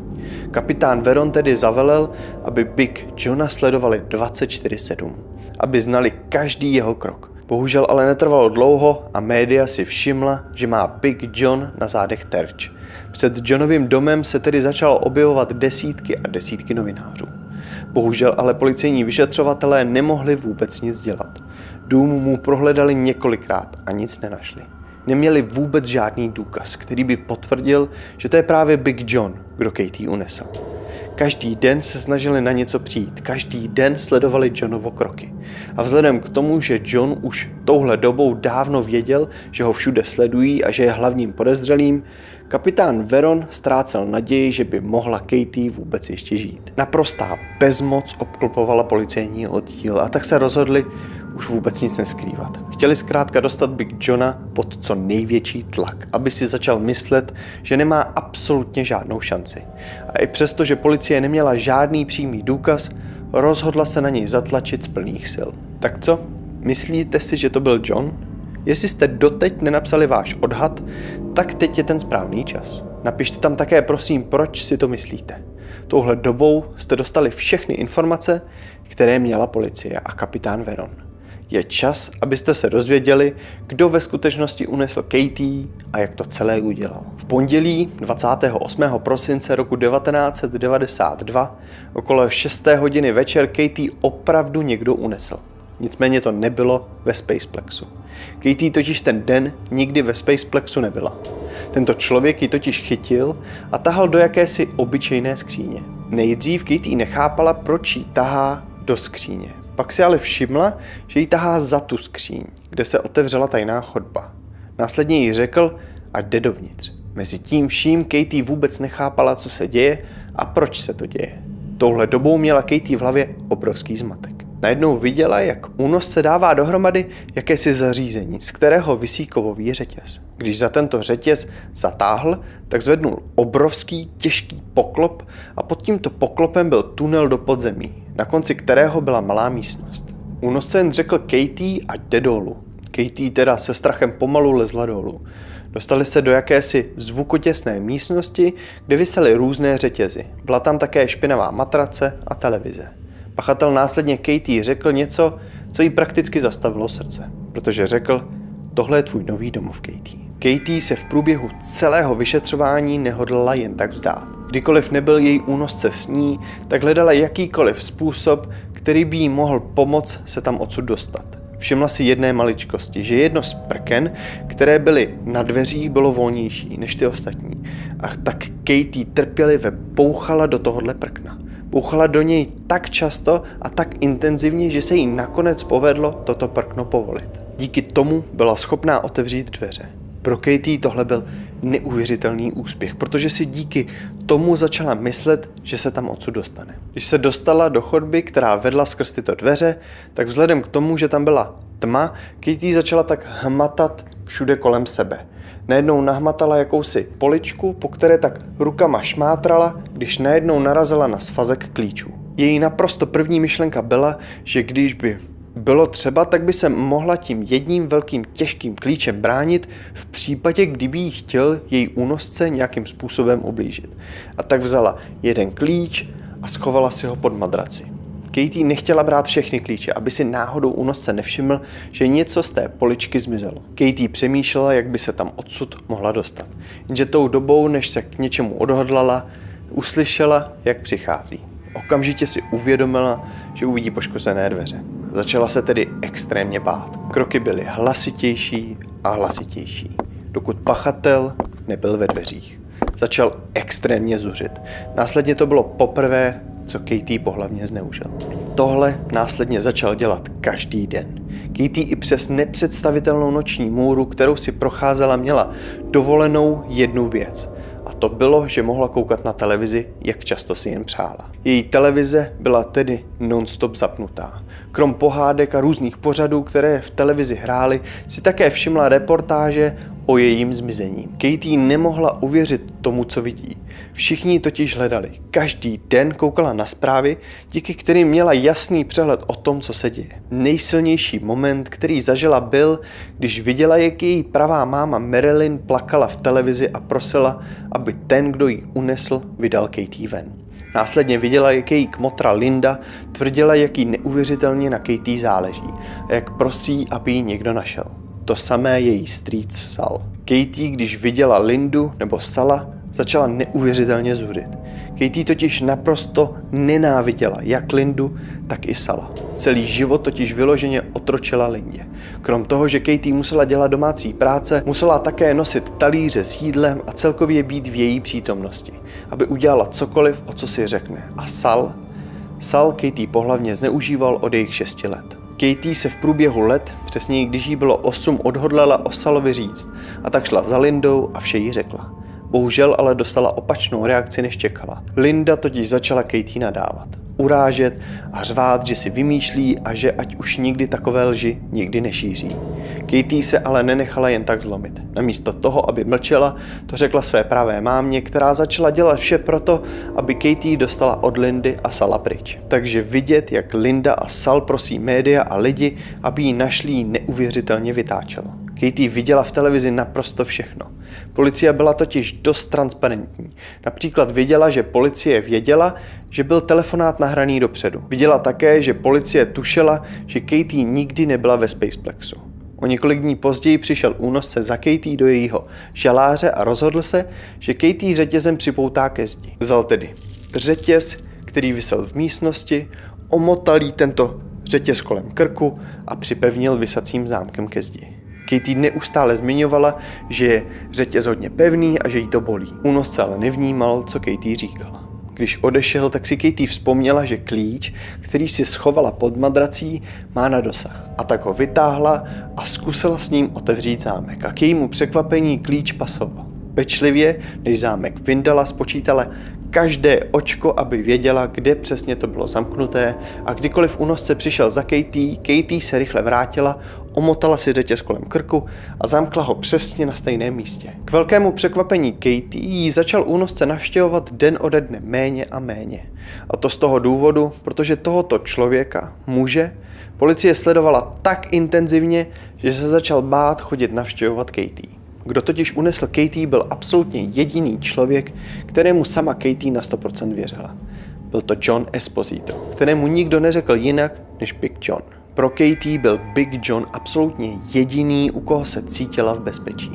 Kapitán Veron tedy zavelel, aby Big Johna sledovali 24/7, aby znali každý jeho krok. Bohužel ale netrvalo dlouho a média si všimla, že má Big John na zádech terč. Před Johnovým domem se tedy začalo objevovat desítky a desítky novinářů. Bohužel ale policejní vyšetřovatelé nemohli vůbec nic dělat. Dům mu prohledali několikrát a nic nenašli. Neměli vůbec žádný důkaz, který by potvrdil, že to je právě Big John, kdo Katie unesl. Každý den se snažili na něco přijít, každý den sledovali Johnovo kroky. A vzhledem k tomu, že John už touhle dobou dávno věděl, že ho všude sledují a že je hlavním podezřelým, kapitán Veron ztrácel naději, že by mohla Katie vůbec ještě žít. Naprostá bezmoc obklopovala policejní oddíl a tak se rozhodli už vůbec nic neskrývat. Chtěli zkrátka dostat Big Johna pod co největší tlak, aby si začal myslet, že nemá absolutně žádnou šanci. A i přesto, že policie neměla žádný přímý důkaz, rozhodla se na něj zatlačit z plných sil. Tak co? Myslíte si, že to byl John? Jestli jste doteď nenapsali váš odhad, tak teď je ten správný čas. Napište tam také prosím, proč si to myslíte. Touhle dobou jste dostali všechny informace, které měla policie a kapitán Veron. Je čas, abyste se dozvěděli, kdo ve skutečnosti unesl Katie a jak to celé udělal. V pondělí 28. prosince roku 1992 okolo 6. hodiny večer Katie opravdu někdo unesl. Nicméně to nebylo ve Spaceplexu. Katie totiž ten den nikdy ve Spaceplexu nebyla. Tento člověk ji totiž chytil a tahal do jakési obyčejné skříně. Nejdřív Katie nechápala, proč ji tahá do skříně. Pak si ale všimla, že ji tahá za tu skříň, kde se otevřela tajná chodba. Následně jí řekl, ať jde dovnitř. Mezi tím vším Katie vůbec nechápala, co se děje a proč se to děje. Touhle dobou měla Katie v hlavě obrovský zmatek. Najednou viděla, jak únosce dává dohromady jakési zařízení, z kterého visí kovový řetěz. Když za tento řetěz zatáhl, tak zvednul obrovský těžký poklop a pod tímto poklopem byl tunel do podzemí, na konci kterého byla malá místnost. Únosce jen řekl Katie, ať jde dolů. Katie teda se strachem pomalu lezla dolů. Dostali se do jakési zvukotěsné místnosti, kde visely různé řetězy. Byla tam také špinavá matrace a televize. Pachatel následně Katie řekl něco, co jí prakticky zastavilo srdce, protože řekl, tohle je tvůj nový domov, Katie. Katie se v průběhu celého vyšetřování nehodlala jen tak vzdát. Kdykoliv nebyl její únosce s ní, tak hledala jakýkoliv způsob, který by jí mohl pomoct se tam odsud dostat. Všimla si jedné maličkosti, že jedno z prken, které byly na dveřích, bylo volnější než ty ostatní. A tak Katie trpělivě bouchala do tohohle prkna. Bouchala do něj tak často a tak intenzivně, že se jí nakonec povedlo toto prkno povolit. Díky tomu byla schopná otevřít dveře. Pro Katie tohle byl neuvěřitelný úspěch, protože si díky tomu začala myslet, že se tam odsud dostane. Když se dostala do chodby, která vedla skrz tyto dveře, tak vzhledem k tomu, že tam byla tma, Katie začala tak hmatat všude kolem sebe. Najednou nahmatala jakousi poličku, po které tak rukama šmátrala, když najednou narazila na svazek klíčů. Její naprosto první myšlenka byla, že když by bylo třeba, tak by se mohla tím jedním velkým těžkým klíčem bránit v případě, kdyby jí chtěl její únosce nějakým způsobem ublížit. A tak vzala jeden klíč a schovala si ho pod madraci. Katie nechtěla brát všechny klíče, aby si náhodou únosce nevšiml, že něco z té poličky zmizelo. Katie přemýšlela, jak by se tam odsud mohla dostat. Jenže tou dobou, než se k něčemu odhodlala, uslyšela, jak přichází. Okamžitě si uvědomila, že uvidí poškozené dveře. Začala se tedy extrémně bát. Kroky byly hlasitější a hlasitější, dokud pachatel nebyl ve dveřích. Začal extrémně zuřit. Následně to bylo poprvé, co Katie pohlavně zneužil. Tohle následně začal dělat každý den. Katie i přes nepředstavitelnou noční můru, kterou si procházela, měla dovolenou jednu věc. A to bylo, že mohla koukat na televizi, jak často si jen přála. Její televize byla tedy non-stop zapnutá. Krom pohádek a různých pořadů, které v televizi hrály, si také všimla reportáže o jejím zmizení. Katie nemohla uvěřit tomu, co vidí. Všichni totiž hledali. Každý den koukala na zprávy, díky kterým měla jasný přehled o tom, co se děje. Nejsilnější moment, který zažila, byl, když viděla, jak její pravá máma Marilyn plakala v televizi a prosila, aby ten, kdo ji unesl, vydal Katie ven. Následně viděla, jak její kmotra Linda tvrdila, jak jí neuvěřitelně na Katie záleží a jak prosí, aby ji někdo našel. To samé její strýc Sal. Katie, když viděla Lindu nebo Sala, začala neuvěřitelně zuřit. Katie totiž naprosto nenáviděla jak Lindu, tak i Sala. Celý život totiž vyloženě otročila Lindě. Krom toho, že Katie musela dělat domácí práce, musela také nosit talíře s jídlem a celkově být v její přítomnosti, aby udělala cokoliv, o co si řekne. A Sal Katie pohlavně zneužíval od jejich 6 let. Katie se v průběhu let, přesněji když jí bylo 8, odhodlala o Salovi říct a tak šla za Lindou a vše jí řekla. Bohužel ale dostala opačnou reakci, než čekala. Linda totiž začala Katie nadávat, urážet a řvát, že si vymýšlí a že ať už nikdy takové lži nikdy nešíří. Katie se ale nenechala jen tak zlomit. Namísto toho, aby mlčela, to řekla své pravé mámě, která začala dělat vše proto, aby Katie dostala od Lindy a Sala pryč. Takže vidět, jak Linda a Sal prosí média a lidi, aby ji našli, jí neuvěřitelně vytáčelo. Katie viděla v televizi naprosto všechno. Policie byla totiž dost transparentní. Například viděla, že policie věděla, že byl telefonát nahraný dopředu. Viděla také, že policie tušila, že Katie nikdy nebyla ve Spaceplexu. O několik dní později přišel únosce za Katie do jejího žaláře a rozhodl se, že Katie řetězem připoutá ke zdi. Vzal tedy řetěz, který visel v místnosti, omotal jí tento řetěz kolem krku a připevnil visacím zámkem ke zdi. Katie neustále zmiňovala, že je řetěz hodně pevný a že jí to bolí. Únosce ale nevnímal, co Katie říkala. Když odešel, tak si Katie vzpomněla, že klíč, který si schovala pod madrací, má na dosah. A tak ho vytáhla a zkusila s ním otevřít zámek. A k jejímu překvapení klíč pasoval. Pečlivě, než zámek vyndala, spočítala každé očko, aby věděla, kde přesně to bylo zamknuté, a kdykoliv únosce přišel za Katie se rychle vrátila, omotala si řetěz kolem krku a zamkla ho přesně na stejném místě. K velkému překvapení Katie jí začal únosce navštěvovat den ode dne méně a méně. A to z toho důvodu, protože tohoto člověka, muže, policie sledovala tak intenzivně, že se začal bát chodit navštěvovat Katie. Kdo totiž unesl Katie, byl absolutně jediný člověk, kterému sama Katie na 100% věřila. Byl to John Esposito, kterému nikdo neřekl jinak než Big John. Pro Katie byl Big John absolutně jediný, u koho se cítila v bezpečí.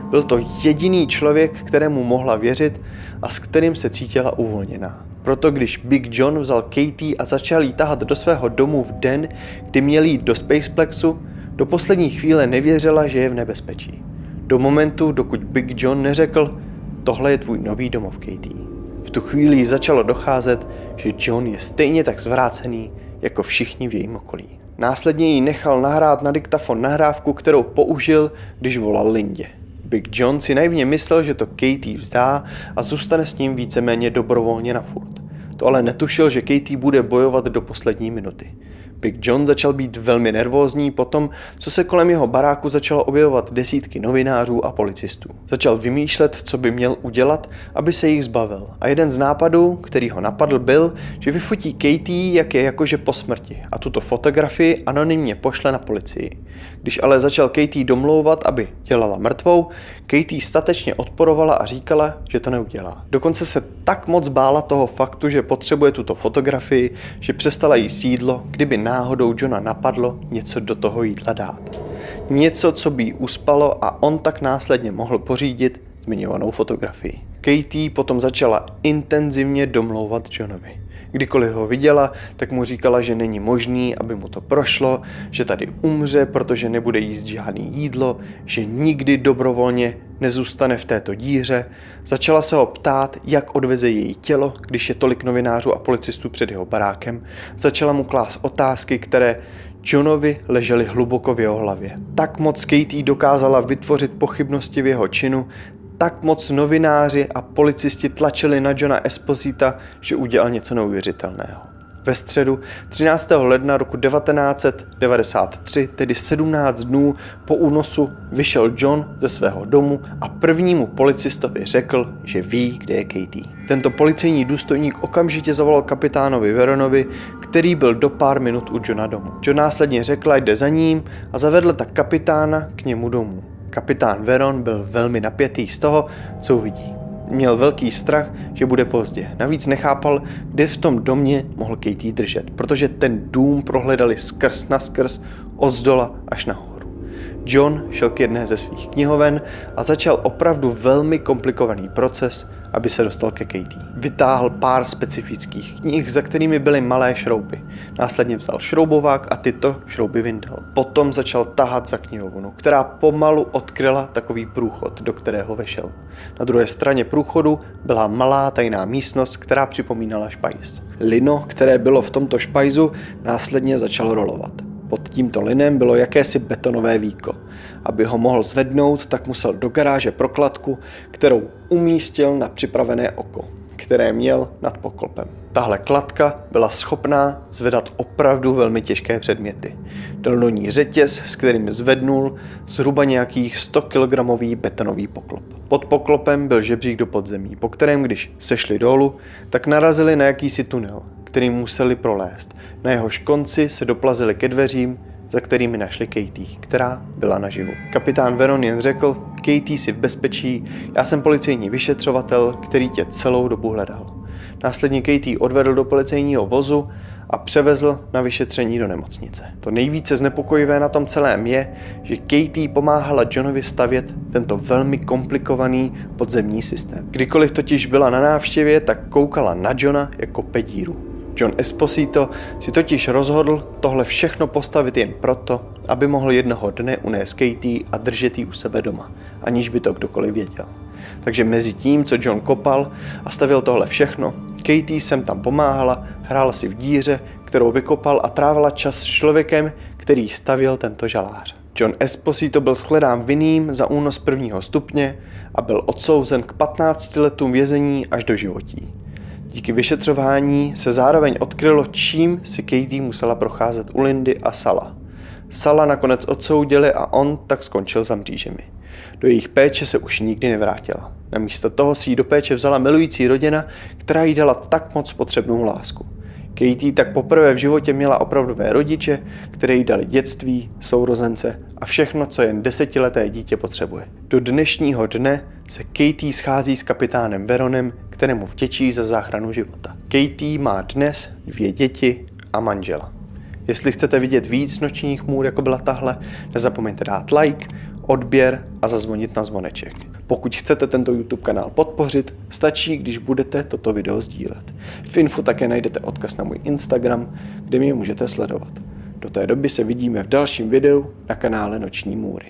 Byl to jediný člověk, kterému mohla věřit a s kterým se cítila uvolněná. Proto když Big John vzal Katie a začal jí tahat do svého domu v den, kdy měl jít do Spaceplexu, do poslední chvíle nevěřila, že je v nebezpečí. Do momentu, dokud Big John neřekl, tohle je tvůj nový domov, Katie. V tu chvíli jí začalo docházet, že John je stejně tak zvrácený, jako všichni v jejím okolí. Následně jí nechal nahrát na diktafon nahrávku, kterou použil, když volal Lindě. Big John si naivně myslel, že to Katie vzdá a zůstane s ním víceméně dobrovolně na furt. To ale netušil, že Katie bude bojovat do poslední minuty. Big John začal být velmi nervózní potom, co se kolem jeho baráku začalo objevovat desítky novinářů a policistů. Začal vymýšlet, co by měl udělat, aby se jich zbavil. A jeden z nápadů, který ho napadl, byl, že vyfotí Katie, jak je jakože po smrti, a tuto fotografii anonymně pošle na policii. Když ale začal Katie domlouvat, aby dělala mrtvou, Katie statečně odporovala a říkala, že to neudělá. Dokonce se tak moc bála toho faktu, že potřebuje tuto fotografii, že přestala jíst jídlo, kdyby náhodou Johna napadlo něco do toho jídla dát. Něco, co by jí uspalo, a on tak následně mohl pořídit zmiňovanou fotografii. Katie potom začala intenzivně domlouvat Johnovi. Kdykoliv ho viděla, tak mu říkala, že není možný, aby mu to prošlo, že tady umře, protože nebude jíst žádný jídlo, že nikdy dobrovolně nezůstane v této díře. Začala se ho ptát, jak odveze její tělo, když je tolik novinářů a policistů před jeho barákem. Začala mu klást otázky, které Johnovi ležely hluboko v jeho hlavě. Tak moc Katie dokázala vytvořit pochybnosti v jeho činu, tak moc novináři a policisti tlačili na Johna Esposita, že udělal něco neuvěřitelného. Ve středu 13. ledna roku 1993, tedy 17 dnů po únosu, vyšel John ze svého domu a prvnímu policistovi řekl, že ví, kde je Katie. Tento policejní důstojník okamžitě zavolal kapitánovi Veronovi, který byl do pár minut u Johna domu. John následně řekl, ať jde za ním a zavedl tak kapitána k němu domů. Kapitán Veron byl velmi napjatý z toho, co uvidí. Měl velký strach, že bude pozdě. Navíc nechápal, kde v tom domě mohl Katie držet, protože ten dům prohledali skrz na skrz, odzdola až nahoru. John šel k jedné ze svých knihoven a začal opravdu velmi komplikovaný proces, aby se dostal ke Katie. Vytáhl pár specifických knih, za kterými byly malé šrouby. Následně vzal šroubovák a tyto šrouby vyndal. Potom začal tahat za knihovnu, která pomalu odkryla takový průchod, do kterého vešel. Na druhé straně průchodu byla malá tajná místnost, která připomínala špajz. Lino, které bylo v tomto špajzu, následně začal rolovat. Pod tímto linem bylo jakési betonové víko. Aby ho mohl zvednout, tak musel do garáže prokladku, kterou umístil na připravené oko, které měl nad poklopem. Tahle kladka byla schopná zvedat opravdu velmi těžké předměty. Dal do ní řetěz, s kterým zvednul zhruba nějakých 100 kg betonový poklop. Pod poklopem byl žebřík do podzemí, po kterém, když sešli dolů, tak narazili na jakýsi tunel, který museli prolézt. Na jehož konci se doplazili ke dveřím, za kterými našli Katie, která byla naživu. Kapitán Veron jen řekl, Katie si v bezpečí, já jsem policejní vyšetřovatel, který tě celou dobu hledal. Následně Katie odvedl do policejního vozu a převezl na vyšetření do nemocnice. To nejvíce znepokojivé na tom celém je, že Katie pomáhala Johnovi stavět tento velmi komplikovaný podzemní systém. Kdykoliv totiž byla na návštěvě, tak koukala na Johna jako pedíru. John Esposito si totiž rozhodl tohle všechno postavit jen proto, aby mohl jednoho dne unést Katie a držet ji u sebe doma, aniž by to kdokoliv věděl. Takže mezi tím, co John kopal a stavil tohle všechno, Katie sem tam pomáhala, hrála si v díře, kterou vykopal a trávila čas s člověkem, který stavěl tento žalář. John Esposito byl shledán vinným za únos 1. stupně a byl odsouzen k 15 letům vězení až do životí. Díky vyšetřování se zároveň odkrylo, čím si Katie musela procházet u Lindy a Sala. Sala nakonec odsoudili a on tak skončil za mřížemi. Do jejich péče se už nikdy nevrátila. Namísto toho si ji do péče vzala milující rodina, která jí dala tak moc potřebnou lásku. Katie tak poprvé v životě měla opravdové rodiče, které jí dali dětství, sourozence a všechno, co jen 10leté dítě potřebuje. Do dnešního dne se Katie schází s kapitánem Veronem, kterému vděčí za záchranu života. Katie má dnes 2 děti a manžela. Jestli chcete vidět víc nočních můr, jako byla tahle, nezapomeňte dát like, odběr a zazvonit na zvoneček. Pokud chcete tento YouTube kanál podpořit, stačí, když budete toto video sdílet. V infu také najdete odkaz na můj Instagram, kde mě můžete sledovat. Do té doby se vidíme v dalším videu na kanále Noční můry.